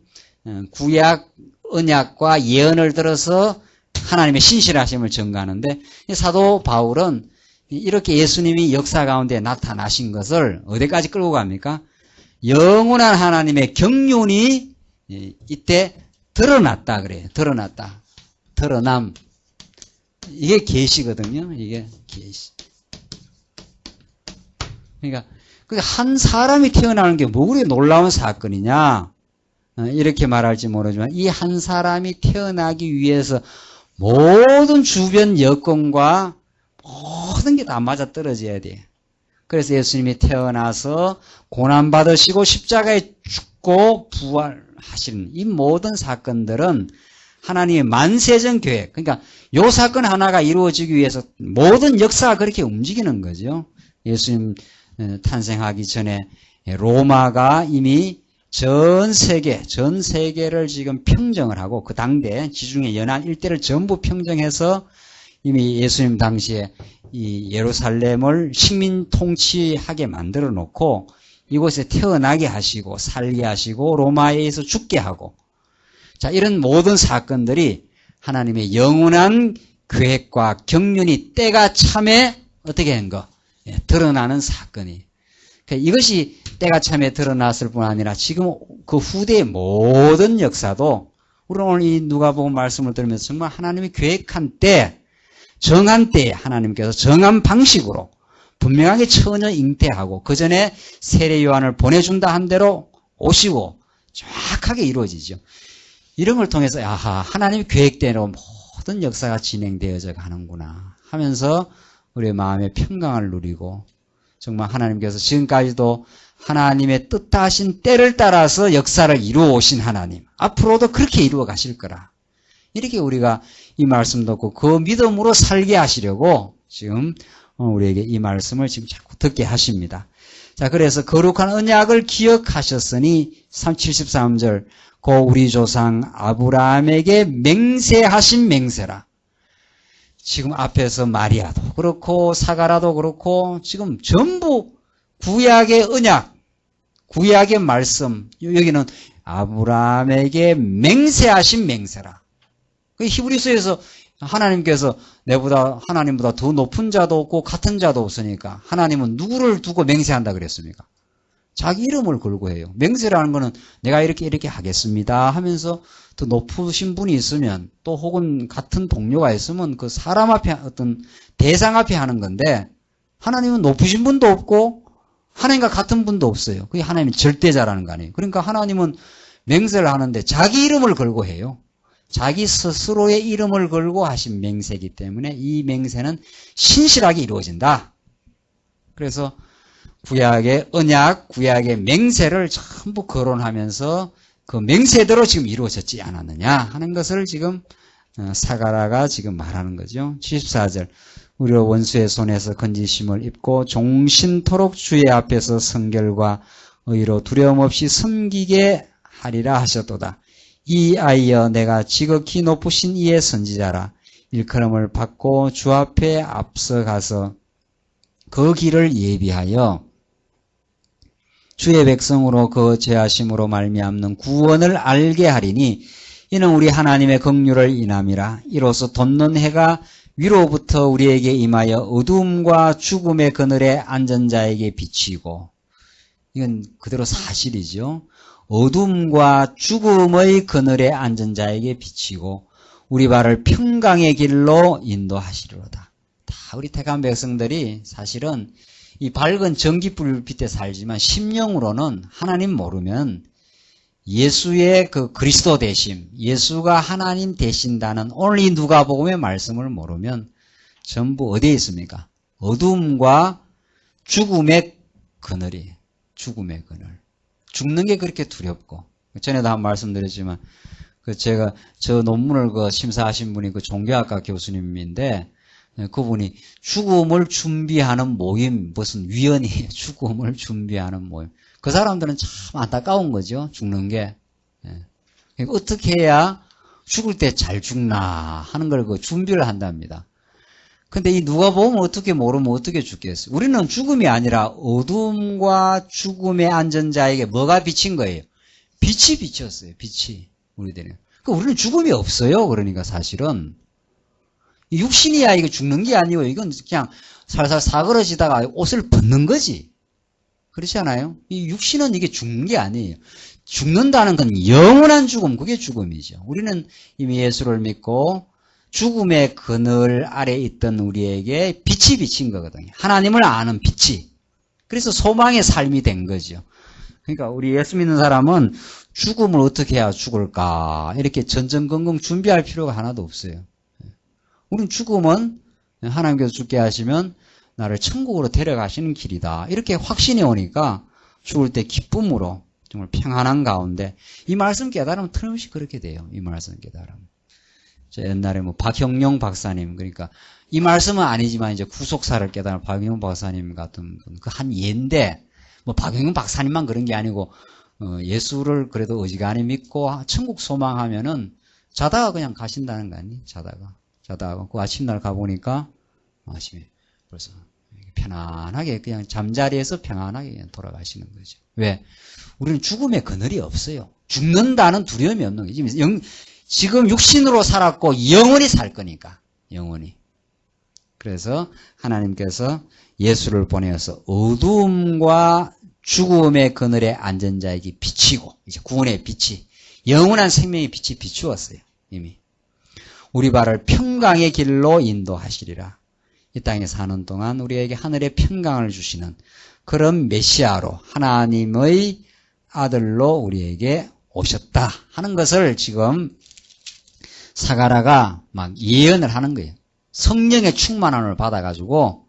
구약 언약과 예언을 들어서 하나님의 신실하심을 증거하는데 사도 바울은 이렇게 예수님이 역사 가운데 나타나신 것을 어디까지 끌고 갑니까? 영원한 하나님의 경륜이 이때 드러났다 그래요. 드러남. 이게 계시거든요. 이게 계시. 그러니까 한 사람이 태어나는 게 뭐 그리 놀라운 사건이냐 이렇게 말할지 모르지만 이 한 사람이 태어나기 위해서 모든 주변 여건과 모든 게 다 맞아 떨어져야 돼. 그래서 예수님이 태어나서 고난받으시고 십자가에 죽고 부활하시는 이 모든 사건들은 하나님의 만세전 계획, 그러니까 요 사건 하나가 이루어지기 위해서 모든 역사가 그렇게 움직이는 거죠. 예수님 탄생하기 전에 로마가 이미 전 세계를 지금 평정을 하고 그 당대 지중해 연안 일대를 전부 평정해서 이미 예수님 당시에 이 예루살렘을 식민 통치하게 만들어 놓고 이곳에 태어나게 하시고 살게 하시고 로마에 의해서 죽게 하고 자 이런 모든 사건들이 하나님의 영원한 계획과 경륜이 때가 참에 어떻게 한 거? 드러나는 사건이. 그러니까 이것이 때가 참에 드러났을 뿐 아니라 지금 그 후대의 모든 역사도 우리는 오늘 이 누가복음 말씀을 들으면서 정말 하나님이 계획한 때 정한 때에 하나님께서 정한 방식으로 분명하게 처녀 잉태하고 그 전에 세례 요한을 보내준다 한 대로 오시고 정확하게 이루어지죠. 이런 걸 통해서 아하 하나님의 계획대로 모든 역사가 진행되어져 가는구나 하면서 우리의 마음의 평강을 누리고 정말 하나님께서 지금까지도 하나님의 뜻하신 때를 따라서 역사를 이루어 오신 하나님 앞으로도 그렇게 이루어 가실 거라. 이렇게 우리가 이 말씀 듣고 그 믿음으로 살게 하시려고 지금 우리에게 이 말씀을 지금 자꾸 듣게 하십니다. 자, 그래서 거룩한 언약을 기억하셨으니 73절 고 우리 조상 아브라함에게 맹세하신 맹세라. 지금 앞에서 마리아도 그렇고 사가라도 그렇고 지금 전부 구약의 언약, 구약의 말씀 여기는 아브라함에게 맹세하신 맹세라. 히브리서에서 하나님께서 하나님보다 더 높은 자도 없고 같은 자도 없으니까 하나님은 누구를 두고 맹세한다 그랬습니까? 자기 이름을 걸고 해요. 맹세라는 거는 내가 이렇게 하겠습니다 하면서 더 높으신 분이 있으면 또 혹은 같은 동료가 있으면 그 사람 앞에 어떤 대상 앞에 하는 건데 하나님은 높으신 분도 없고 하나님과 같은 분도 없어요. 그게 하나님의 절대자라는 거 아니에요. 그러니까 하나님은 맹세를 하는데 자기 이름을 걸고 해요. 자기 스스로의 이름을 걸고 하신 맹세이기 때문에 이 맹세는 신실하게 이루어진다. 그래서 구약의 언약, 구약의 맹세를 전부 거론하면서 그 맹세대로 지금 이루어졌지 않았느냐 하는 것을 지금 사가랴가 지금 말하는 거죠. 74절 우리로 원수의 손에서 건지심을 입고 종신토록 주의 앞에서 성결과 의로 두려움 없이 섬기게 하리라 하셨도다. 이 아이여 내가 지극히 높으신 이의 선지자라. 일컬음을 받고 주 앞에 앞서가서 그 길을 예비하여 주의 백성으로 그 죄하심으로 말미암는 구원을 알게 하리니 이는 우리 하나님의 긍휼을 인함이라. 이로써 돋는 해가 위로부터 우리에게 임하여 어두움과 죽음의 그늘에 앉은 자에게 비치고, 이건 그대로 사실이죠. 어둠과 죽음의 그늘에 앉은 자에게 비치고 우리 발을 평강의 길로 인도하시리로다. 다 우리 택한 백성들이 사실은 이 밝은 전기불빛에 살지만 심령으로는 하나님 모르면 예수의 그 그리스도 되심, 예수가 하나님 되신다는 오늘 이 누가복음의 말씀을 모르면 전부 어디에 있습니까? 어둠과 죽음의 그늘이, 죽음의 그늘. 죽는 게 그렇게 두렵고, 전에도 한 말씀드렸지만, 제가 저 논문을 심사하신 분이 종교학과 교수님인데, 그분이 죽음을 준비하는 모임, 무슨 위원이에요. 죽음을 준비하는 모임. 그 사람들은 참 안타까운 거죠. 죽는 게. 어떻게 해야 죽을 때 잘 죽나 하는 걸 준비를 한답니다. 근데 이 누가복음을 어떻게 모르면 어떻게 죽겠어요? 우리는 죽음이 아니라 어둠과 죽음에 앉은 자에게 뭐가 비친 거예요? 빛이 비쳤어요. 빛이. 우리들은. 우리는 죽음이 없어요. 그러니까 사실은. 육신이야 이거 죽는 게 아니고 이건 그냥 살살 사그러지다가 옷을 벗는 거지. 그렇지 않아요? 이 육신은 이게 죽는 게 아니에요. 죽는다는 건 영원한 죽음, 그게 죽음이죠. 우리는 이미 예수를 믿고 죽음의 그늘 아래 있던 우리에게 빛이 비친 거거든요. 하나님을 아는 빛이. 그래서 소망의 삶이 된 거죠. 그러니까 우리 예수 믿는 사람은 죽음을 어떻게 해야 죽을까 이렇게 전전긍긍 준비할 필요가 하나도 없어요. 우린 죽음은 하나님께서 죽게 하시면 나를 천국으로 데려가시는 길이다. 이렇게 확신이 오니까 죽을 때 기쁨으로 정말 평안한 가운데 이 말씀 깨달으면 틀림없이 그렇게 돼요. 이 말씀 깨달으면. 옛날에 박형룡 박사님, 그러니까 이 말씀은 아니지만 이제 구속사를 깨달은 박형룡 박사님 같은 분, 그 한 예인데, 박형룡 박사님만 그런 게 아니고, 예수를 그래도 어지간히 믿고 천국 소망하면은 자다가 그냥 가신다는 거 아니? 자다가 그 아침날 가보니까 아침에 벌써 편안하게 그냥 잠자리에서 평안하게 그냥 돌아가시는 거죠. 왜? 우리는 죽음의 그늘이 없어요. 죽는다는 두려움이 없는 거죠. 지금 육신으로 살았고 영원히 살 거니까. 영원히. 그래서 하나님께서 예수를 보내어서 어두움과 죽음의 그늘에 앉은 자에게 비치고, 이제 구원의 빛이, 영원한 생명의 빛이 비추었어요. 이미. 우리 발을 평강의 길로 인도하시리라. 이 땅에 사는 동안 우리에게 하늘의 평강을 주시는 그런 메시아로 하나님의 아들로 우리에게 오셨다 하는 것을 지금 사가랴가 막 예언을 하는 거예요. 성령의 충만함을 받아가지고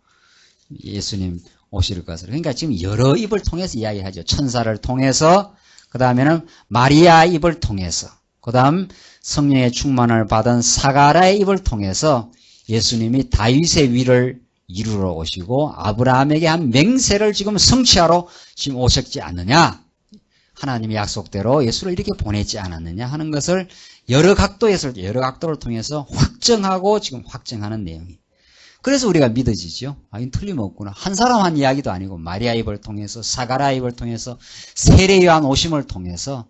예수님 오실 것을. 그러니까 지금 여러 입을 통해서 이야기하죠. 천사를 통해서, 그 다음에는 마리아 입을 통해서, 그 다음 성령의 충만을 받은 사가랴의 입을 통해서 예수님이 다윗의 위를 이루러 오시고 아브라함에게 한 맹세를 지금 성취하러 지금 오셨지 않느냐. 하나님의 약속대로 예수를 이렇게 보냈지 않았느냐 하는 것을 여러 각도를 통해서 확정하고 지금 확정하는 내용이. 그래서 우리가 믿어지죠. 이건 틀림없구나. 한 사람 한 이야기도 아니고 마리아 입을 통해서, 사가랴 입을 통해서, 세례 요한 오심을 통해서,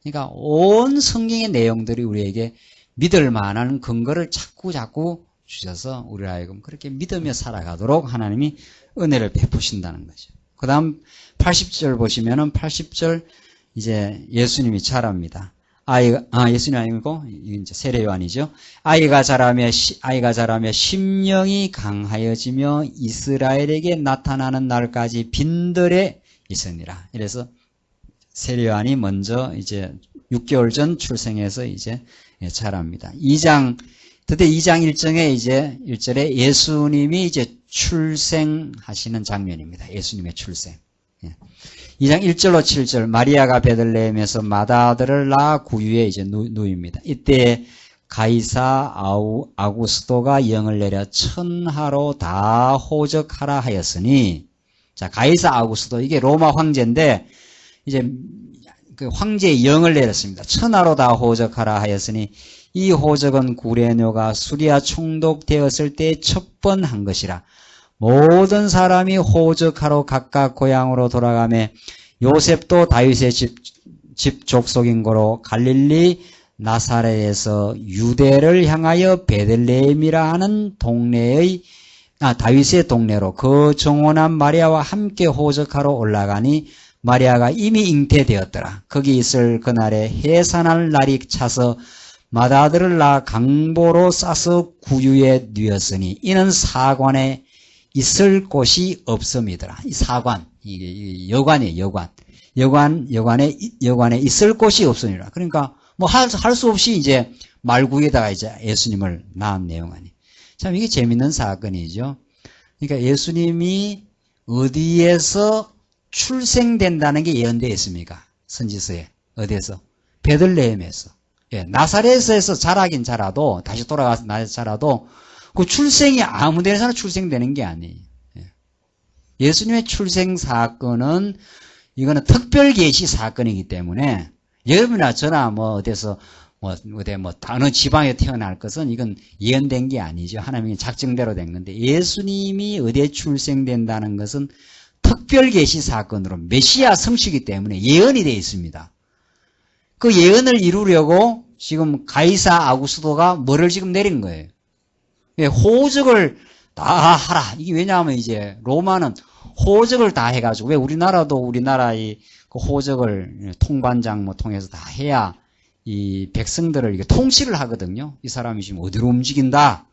그러니까 온 성경의 내용들이 우리에게 믿을 만한 근거를 자꾸 주셔서 우리 하여금 그렇게 믿으며 살아가도록 하나님이 은혜를 베푸신다는 거죠. 그 다음 80절 보시면은 80절 이제 예수님이 자랍니다. 예수님 아니고 이제 세례 요한이죠. 아이가 자라며 심령이 강하여지며 이스라엘에게 나타나는 날까지 빈들에 있으니라. 이래서 세례 요한이 먼저 이제 6개월 전 출생해서 이제 자랍니다. 드디어 2장 1절에 예수님이 이제 출생하시는 장면입니다. 예수님의 출생. 2장 1절로 7절 마리아가 베들레헴에서 맏아들을 낳아 구유에 이제 누입니다. 이때 가이사 아구스도가 영을 내려 천하로 다 호적하라 하였으니, 자, 가이사 아구스도, 이게 로마 황제인데 이제 그 황제의 영을 내렸습니다. 천하로 다 호적하라 하였으니 이 호적은 구레뇨가 수리아 총독되었을 때 첫 번 한 것이라. 모든 사람이 호적하러 각각 고향으로 돌아가매 요셉도 다윗의 집 족속인 거로 갈릴리 나사렛에서 유대를 향하여 베들레헴이라 하는 동네의 다윗의 동네로 그 정혼한 마리아와 함께 호적하러 올라가니 마리아가 이미 잉태되었더라. 거기 있을 그날에 해산할 날이 차서 맏아들을 낳아 강보로 싸서 구유에 뉘었으니 이는 사관에 있을 곳이 없음이더라. 이 사관, 이게 여관이에요, 여관에 있을 곳이 없으니라. 그러니까 뭐 할 수 없이 이제 말구에다가 이제 예수님을 낳은 내용 아니. 참 이게 재밌는 사건이죠. 그러니까 예수님이 어디에서 출생된다는 게 예언되어 있습니까? 선지서에. 어디에서? 베들레헴에서. 예, 나사렛에서 자라긴 자라도, 다시 돌아가서 나사렛에서 자라도, 그 출생이 아무 데서나 출생되는 게 아니에요. 예. 예수님의 출생 사건은, 이거는 특별 계시 사건이기 때문에, 여러분이나 저나 뭐 어디서, 어느 지방에 태어날 것은 이건 예언된 게 아니죠. 하나님의 작정대로 된 건데, 예수님이 어디에 출생된다는 것은 특별 계시 사건으로 메시아 성취이기 때문에 예언이 되어 있습니다. 그 예언을 이루려고 지금 가이사 아구스도가 뭐를 지금 내린 거예요? 호적을 다 하라. 이게 왜냐하면 이제 로마는 호적을 다 해가지고, 왜 우리나라도 우리나라의 그 호적을 통반장 통해서 다 해야 이 백성들을 이게 통치를 하거든요. 이 사람이 지금 어디로 움직인다.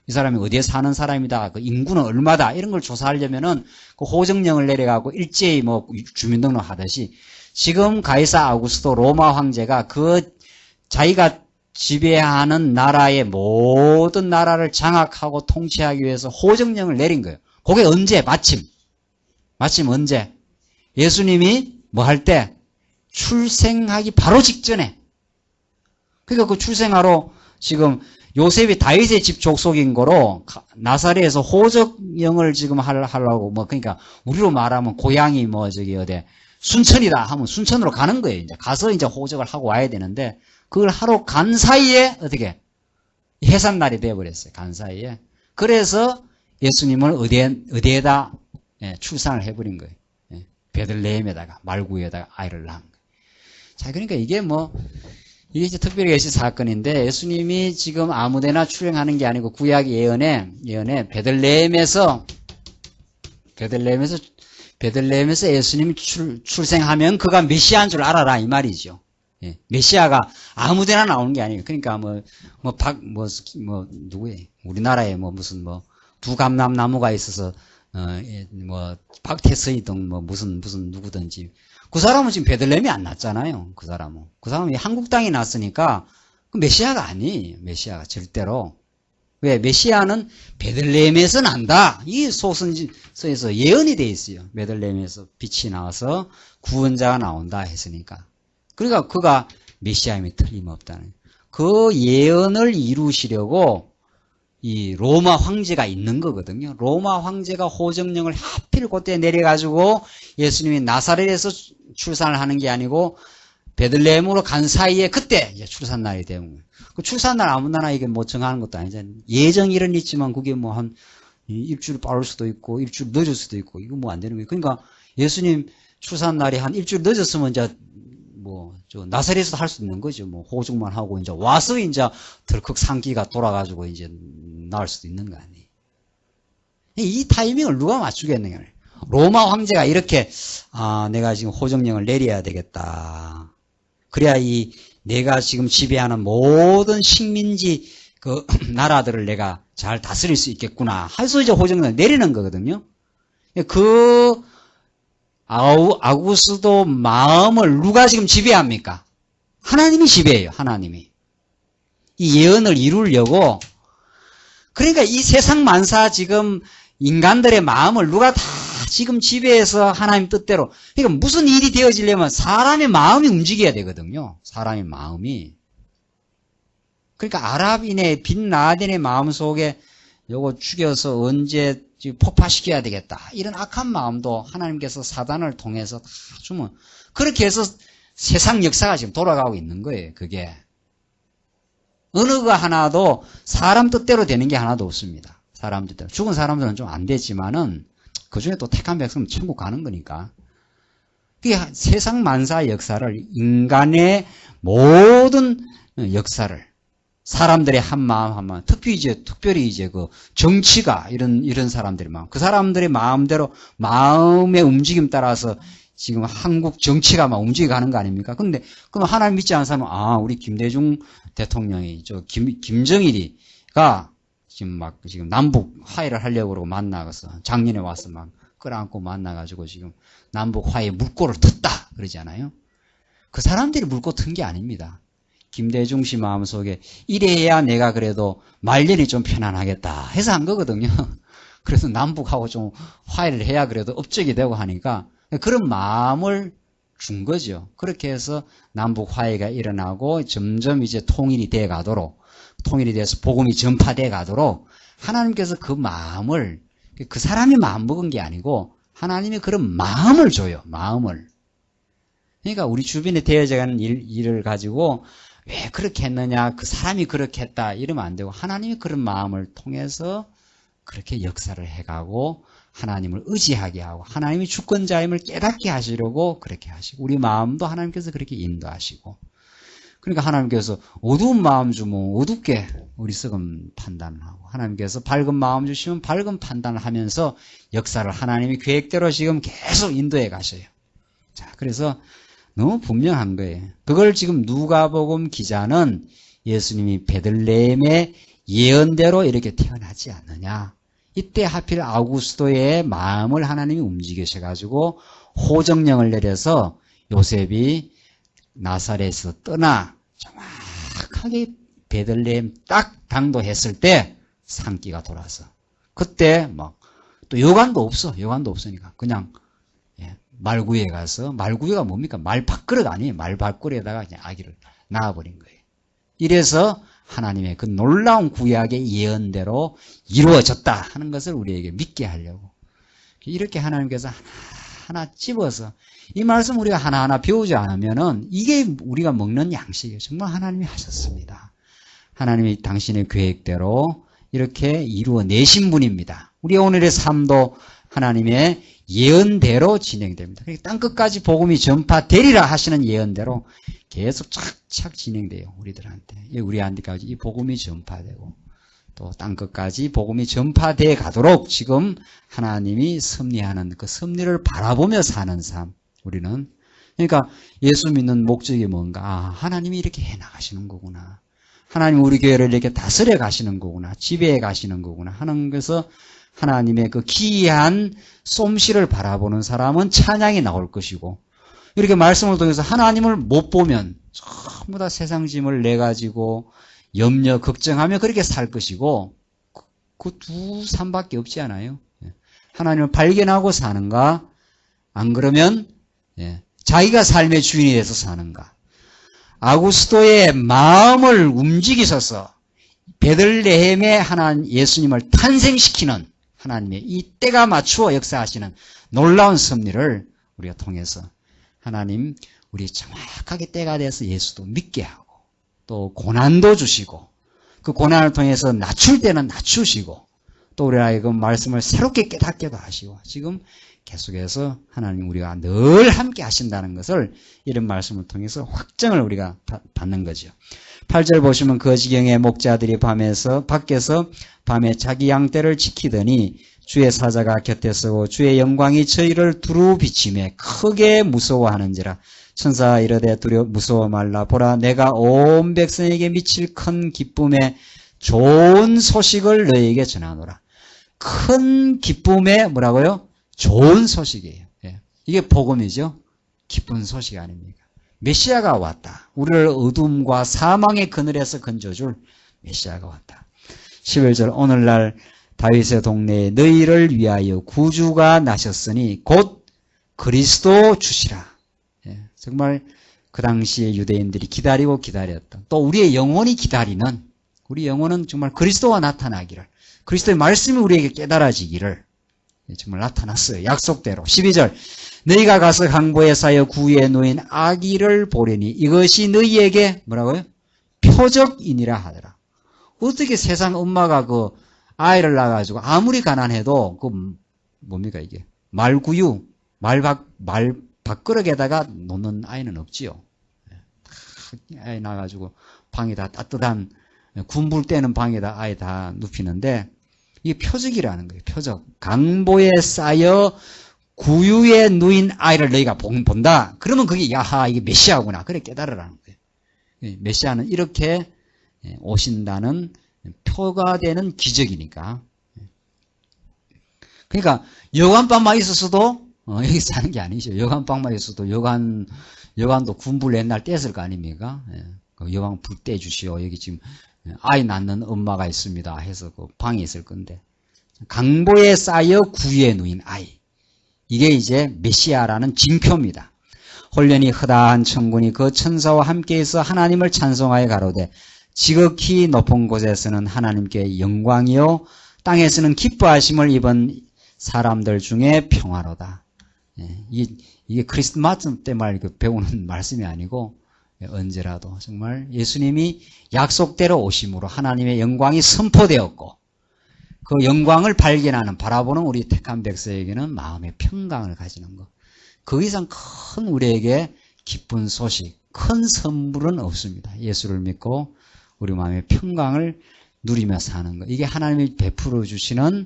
이 사람이 어디에 사는 사람이다. 그 인구는 얼마다. 이런 걸 조사하려면은 그 호적령을 내려가고 일제히 뭐 주민등록 하듯이 지금 가이사 아구스도 로마 황제가 그 자기가 지배하는 나라의 모든 나라를 장악하고 통치하기 위해서 호적령을 내린 거예요. 그게 언제? 마침 언제? 예수님이 뭐 할 때? 출생하기 바로 직전에. 그러니까 그 출생하러 지금 요셉이 다윗의 집 족속인 거로 나사렛에서 호적령을 지금 하려고 뭐 그러니까 우리로 말하면 고향이 뭐 저기 어디 순천이다 하면 순천으로 가는 거예요. 이제 가서 이제 호적을 하고 와야 되는데 그걸 하러 간 사이에 어떻게 해산날이 되어버렸어요. 간 사이에. 그래서 예수님을 어디에다 출산을 해버린 거예요. 베들레헴에다가 말구에다가 아이를 낳은 거예요. 자, 그러니까 이게 이게 이제 특별히 계신 사건인데 예수님이 지금 아무데나 출생하는 게 아니고 구약 예언에 베들레헴에서 예수님이 출생하면 그가 메시아인 줄 알아라 이 말이죠. 예, 메시아가 아무데나 나오는 게 아니에요. 그러니까 누구예요? 우리나라에 무슨 두감람 나무가 있어서 박태서이든 무슨 누구든지 그 사람은 지금 베들레헴이 안 났잖아요. 그 사람은 한국 땅에 났으니까 그 메시아가 아니에요. 메시아가 절대로. 왜? 메시아는 베들레헴에서 난다. 이 소선지서에서 예언이 돼 있어요. 베들레헴에서 빛이 나와서 구원자가 나온다 했으니까. 그러니까 그가 메시아임이 틀림없다는. 그 예언을 이루시려고 이 로마 황제가 있는 거거든요. 로마 황제가 호정령을 하필 그때 내려가지고 예수님이 나사렛에서 출산을 하는 게 아니고 베들레헴으로 간 사이에 그때 이제 출산날이 되는 거예요. 그 출산날 아무나 이게 정하는 것도 아니잖아요. 예정일은 있지만 그게 한 일주일 빠를 수도 있고 일주일 늦을 수도 있고 이거 안 되는 거예요. 그러니까 예수님 출산날이 한 일주일 늦었으면 이제 나사렛에서 할 수 있는 거죠. 호적만 하고 이제 와서 이제 덜컥 상기가 돌아가지고 이제 나올 수도 있는 거 아니에요. 이 타이밍을 누가 맞추겠느냐. 로마 황제가 이렇게 내가 지금 호정령을 내려야 되겠다. 그래야 내가 지금 지배하는 모든 식민지 그 나라들을 내가 잘 다스릴 수 있겠구나. 해서 이제 호정령을 내리는 거거든요. 그 아구스도 마음을 누가 지금 지배합니까? 하나님이 지배해요. 하나님이. 이 예언을 이루려고. 그러니까 이 세상 만사 지금 인간들의 마음을 누가 다 지금 지배해서 하나님 뜻대로. 그러니까 무슨 일이 되어지려면 사람의 마음이 움직여야 되거든요. 사람의 마음이. 그러니까 아랍인의 빈 라덴의 마음속에 요거 죽여서 언제 폭파시켜야 되겠다. 이런 악한 마음도 하나님께서 사단을 통해서 다 주면 그렇게 해서 세상 역사가 지금 돌아가고 있는 거예요. 그게. 어느 거 하나도 사람 뜻대로 되는 게 하나도 없습니다. 사람 뜻대로. 죽은 사람들은 좀 안 되지만은 그 중에 또 택한 백성은 천국 가는 거니까. 그게 세상 만사 역사를 인간의 모든 역사를 사람들의 한 마음 한 마음, 특별히 이제 그 정치가 이런 사람들의 마음, 그 사람들의 마음대로 마음의 움직임 따라서 지금 한국 정치가 막 움직여가는 거 아닙니까? 근데 그럼 하나님 믿지 않는 사람은 우리 김대중 대통령이 김정일이가 지금 남북 화해를 하려고 그러고 만나서 작년에 와서 막 끌어안고 만나가지고 지금 남북 화해 물꼬를 텄다 그러잖아요. 그 사람들이 물꼬 튼 게 아닙니다. 김대중 씨 마음속에 이래야 내가 그래도 말년이 좀 편안하겠다 해서 한 거거든요. 그래서 남북하고 좀 화해를 해야 그래도 업적이 되고 하니까 그런 마음을 준 거죠. 그렇게 해서 남북 화해가 일어나고 점점 이제 통일이 돼 가도록, 통일이 돼서 복음이 전파돼 가도록 하나님께서 그 마음을, 그 사람이 마음 먹은 게 아니고 하나님이 그런 마음을 줘요. 마음을. 그러니까 우리 주변에 되어져가는 일을 가지고 왜 그렇게 했느냐, 그 사람이 그렇게 했다 이러면 안 되고 하나님이 그런 마음을 통해서 그렇게 역사를 해가고 하나님을 의지하게 하고 하나님이 주권자임을 깨닫게 하시려고 그렇게 하시고 우리 마음도 하나님께서 그렇게 인도하시고 그러니까 하나님께서 어두운 마음 주면 어둡게 어리석은 판단을 하고 하나님께서 밝은 마음 주시면 밝은 판단을 하면서 역사를 하나님이 계획대로 지금 계속 인도해 가셔요. 자, 그래서 너무 분명한 거예요. 그걸 지금 누가복음 기자는 예수님이 베들레헴의 예언대로 이렇게 태어나지 않느냐. 이때 하필 아우구스도의 마음을 하나님이 움직이셔가지고 호정령을 내려서 요셉이 나사렛에서 떠나 정확하게 베들레헴 딱 당도했을 때 산기가 돌아서 그때 막 또 여관도 없으니까 그냥 말구에 가서 말구에가 뭡니까? 말밥그릇 아니에요. 말밥그릇에다가 그냥 아기를 낳아버린 거예요. 이래서 하나님의 그 놀라운 구약의 예언대로 이루어졌다 하는 것을 우리에게 믿게 하려고 이렇게 하나님께서 하나하나 집어서 이 말씀 우리가 하나하나 배우지 않으면은 이게 우리가 먹는 양식이에요. 정말 하나님이 하셨습니다. 하나님이 당신의 계획대로 이렇게 이루어내신 분입니다. 우리 오늘의 삶도 하나님의 예언대로 진행됩니다. 땅끝까지 복음이 전파되리라 하시는 예언대로 계속 착착 진행돼요. 우리한테까지 이 복음이 전파되고 또 땅끝까지 복음이 전파돼 가도록 지금 하나님이 섭리하는 그 섭리를 바라보며 사는 삶. 우리는 그러니까 예수 믿는 목적이 뭔가 하나님이 이렇게 해나가시는 거구나. 하나님 우리 교회를 이렇게 다스려 가시는 거구나. 지배해 가시는 거구나 하는 것에서 하나님의 그 기이한 솜씨를 바라보는 사람은 찬양이 나올 것이고 이렇게 말씀을 통해서 하나님을 못 보면 전부 다 세상 짐을 내가지고 염려, 걱정하며 그렇게 살 것이고 그 두 삶밖에 없지 않아요? 하나님을 발견하고 사는가 안 그러면 자기가 삶의 주인이 돼서 사는가 아구스도의 마음을 움직이셔서 베들레헴에 하나님 예수님을 탄생시키는 하나님의 이 때가 맞추어 역사하시는 놀라운 섭리를 우리가 통해서 하나님 우리 정확하게 때가 돼서 예수도 믿게 하고 또 고난도 주시고 그 고난을 통해서 낮출 때는 낮추시고 또 우리가 말씀을 새롭게 깨닫게도 하시고 지금 계속해서 하나님 우리가 늘 함께 하신다는 것을 이런 말씀을 통해서 확정을 우리가 받는 거죠. 8절 보시면 그 지경에 목자들이 밖에서 밤에 자기 양떼를 지키더니 주의 사자가 곁에 서고 주의 영광이 저희를 두루 비치매 크게 무서워하는지라 천사가 이르되 무서워 말라 보라 내가 온 백성에게 미칠 큰 기쁨에 좋은 소식을 너희에게 전하노라. 큰 기쁨에 뭐라고요? 좋은 소식이에요. 이게 복음이죠. 기쁜 소식 아닙니까? 메시아가 왔다. 우리를 어둠과 사망의 그늘에서 건져줄 메시아가 왔다. 11절 오늘날 다윗의 동네에 너희를 위하여 구주가 나셨으니 곧 그리스도 주시라. 예, 정말 그 당시에 유대인들이 기다리고 기다렸던, 또 우리의 영혼이 기다리는, 우리 영혼은 정말 그리스도가 나타나기를, 그리스도의 말씀이 우리에게 깨달아지기를 정말 나타났어요. 약속대로. 12절, 너희가 가서 강보에 쌓여 구유에 놓인 아기를 보려니 이것이 너희에게 뭐라고요? 표적이니라 하더라. 어떻게 세상 엄마가 그 아이를 낳아가지고 아무리 가난해도 그 뭡니까 이게 말구유, 말 밥그릇에다가 놓는 아이는 없지요. 아이 낳아가지고 방에다 따뜻한 군불 때는 방에다 아이 다 눕히는데 이게 표적이라는 거예요. 표적. 강보에 쌓여 구유에 누인 아이를 너희가 본다. 그러면 그게 야하 이게 메시아구나. 그래 깨달으라는 거예요. 메시아는 이렇게 오신다는 표가 되는 기적이니까. 그러니까 여관방만 있었어도 여기 사는 게 아니죠. 여관방만 있어도 여관도 군불 옛날 뗐을 거 아닙니까? 여관 불 떼주시오. 여기 지금 아이 낳는 엄마가 있습니다. 해서 그 방에 있을 건데. 강보에 쌓여 구유에 누인 아이. 이게 이제 메시아라는 징표입니다. 홀련히 허다한 천군이 그 천사와 함께해서 하나님을 찬송하여 가로되 지극히 높은 곳에서는 하나님께 영광이요 땅에서는 기뻐하심을 입은 사람들 중에 평화로다. 이게 크리스마스 때만 배우는 말씀이 아니고 언제라도 정말 예수님이 약속대로 오심으로 하나님의 영광이 선포되었고 그 영광을 발견하는 바라보는 우리 택한 백성에게는 마음의 평강을 가지는 것. 그 이상 큰 우리에게 기쁜 소식, 큰 선물은 없습니다. 예수를 믿고 우리 마음의 평강을 누리며 사는 것. 이게 하나님이 베풀어 주시는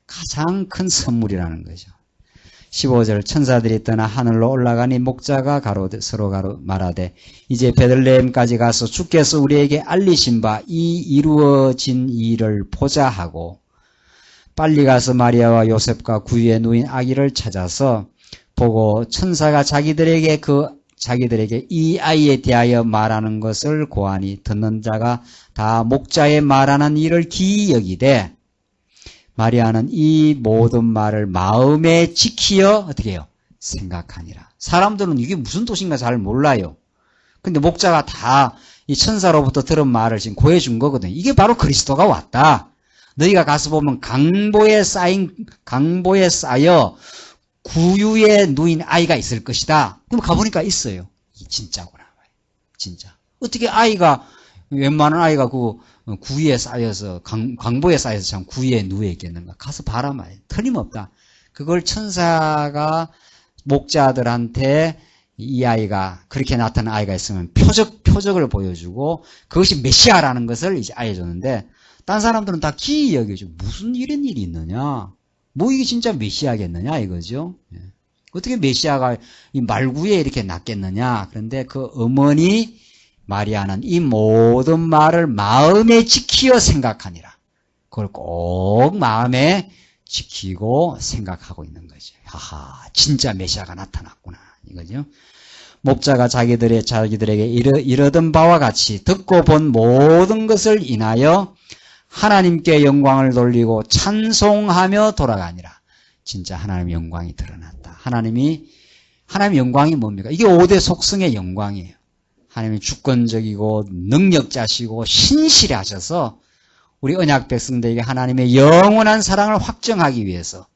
가장 큰 선물이라는 거죠. 15절 천사들이 떠나 하늘로 올라가니 목자가 서로 말하되 이제 베들레헴까지 가서 주께서 우리에게 알리신 바 이 이루어진 일을 보자 하고 빨리 가서 마리아와 요셉과 구유에 누인 아기를 찾아서 보고 천사가 자기들에게 이 아이에 대하여 말하는 것을 고하니 듣는 자가 다 목자의 말하는 일을 기이 여기되 마리아는 이 모든 말을 마음에 지키어 어떻게 해요? 생각하니라. 사람들은 이게 무슨 뜻인가 잘 몰라요. 근데 목자가 다 이 천사로부터 들은 말을 지금 고해준 거거든요. 이게 바로 그리스도가 왔다. 너희가 가서 보면 강보에 쌓여 구유에 누인 아이가 있을 것이다. 그럼 가보니까 있어요. 진짜구나. 진짜. 어떻게 웬만한 아이가 그 구유에 쌓여서, 강보에 쌓여서 참 구유에 누워 있겠는가. 가서 봐라 말이에요. 틀림없다. 그걸 천사가 목자들한테 이 아이가, 그렇게 나타난 아이가 있으면 표적을 보여주고 그것이 메시아라는 것을 이제 알려줬는데, 딴 사람들은 다 기이 여겨죠. 무슨 이런 일이 있느냐? 뭐 이게 진짜 메시아겠느냐 이거죠. 어떻게 메시아가 이 말구에 이렇게 낳겠느냐? 그런데 그 어머니 마리아는 이 모든 말을 마음에 지키어 생각하니라. 그걸 꼭 마음에 지키고 생각하고 있는 거죠. 하하, 진짜 메시아가 나타났구나 이거죠. 목자가 자기들에게 이르던 바와 같이 듣고 본 모든 것을 인하여 하나님께 영광을 돌리고 찬송하며 돌아가니라. 진짜 하나님의 영광이 드러났다. 하나님의 영광이 뭡니까? 이게 5대 속성의 영광이에요. 하나님이 주권적이고 능력자시고 신실하셔서 우리 언약 백성들에게 하나님의 영원한 사랑을 확정하기 위해서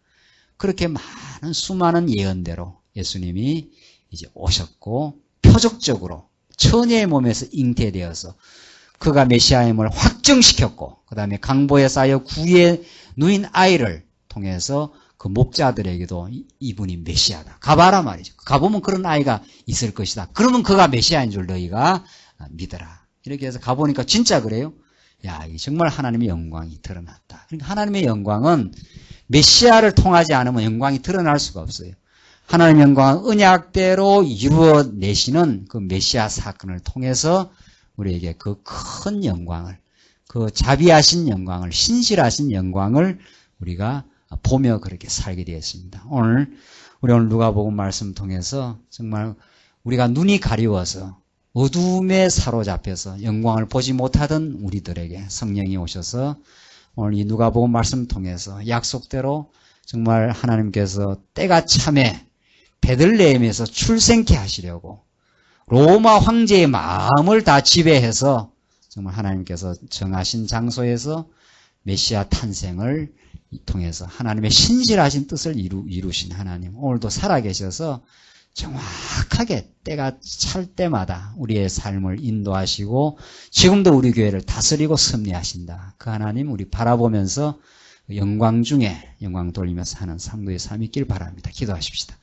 그렇게 많은 수많은 예언대로 예수님이 이제 오셨고 표적적으로 처녀의 몸에서 잉태되어서 그가 메시아임을 확정시켰고 그 다음에 강보에 쌓여 구유에 누인 아이를 통해서 그 목자들에게도 이분이 메시아다. 가봐라 말이죠. 가보면 그런 아이가 있을 것이다. 그러면 그가 메시아인 줄 너희가 믿어라. 이렇게 해서 가보니까 진짜 그래요. 야, 이게 정말 하나님의 영광이 드러났다. 그러니까 하나님의 영광은 메시아를 통하지 않으면 영광이 드러날 수가 없어요. 하나님의 영광은 언약대로 이루어내시는 그 메시아 사건을 통해서 우리에게 그 큰 영광을, 그 자비하신 영광을, 신실하신 영광을 우리가 보며 그렇게 살게 되었습니다. 우리 오늘 누가복음 말씀 통해서 정말 우리가 눈이 가리워서 어둠에 사로잡혀서 영광을 보지 못하던 우리들에게 성령이 오셔서 오늘 이 누가복음 말씀 통해서 약속대로 정말 하나님께서 때가 참에 베들레헴에서 출생케 하시려고 로마 황제의 마음을 다 지배해서 정말 하나님께서 정하신 장소에서 메시아 탄생을 통해서 하나님의 신실하신 뜻을 이루신 하나님, 오늘도 살아계셔서 정확하게 때가 찰 때마다 우리의 삶을 인도하시고 지금도 우리 교회를 다스리고 섭리하신다. 그 하나님 우리 바라보면서 영광 중에 영광 돌리면서 하는 상도의 삶이 있길 바랍니다. 기도하십시다.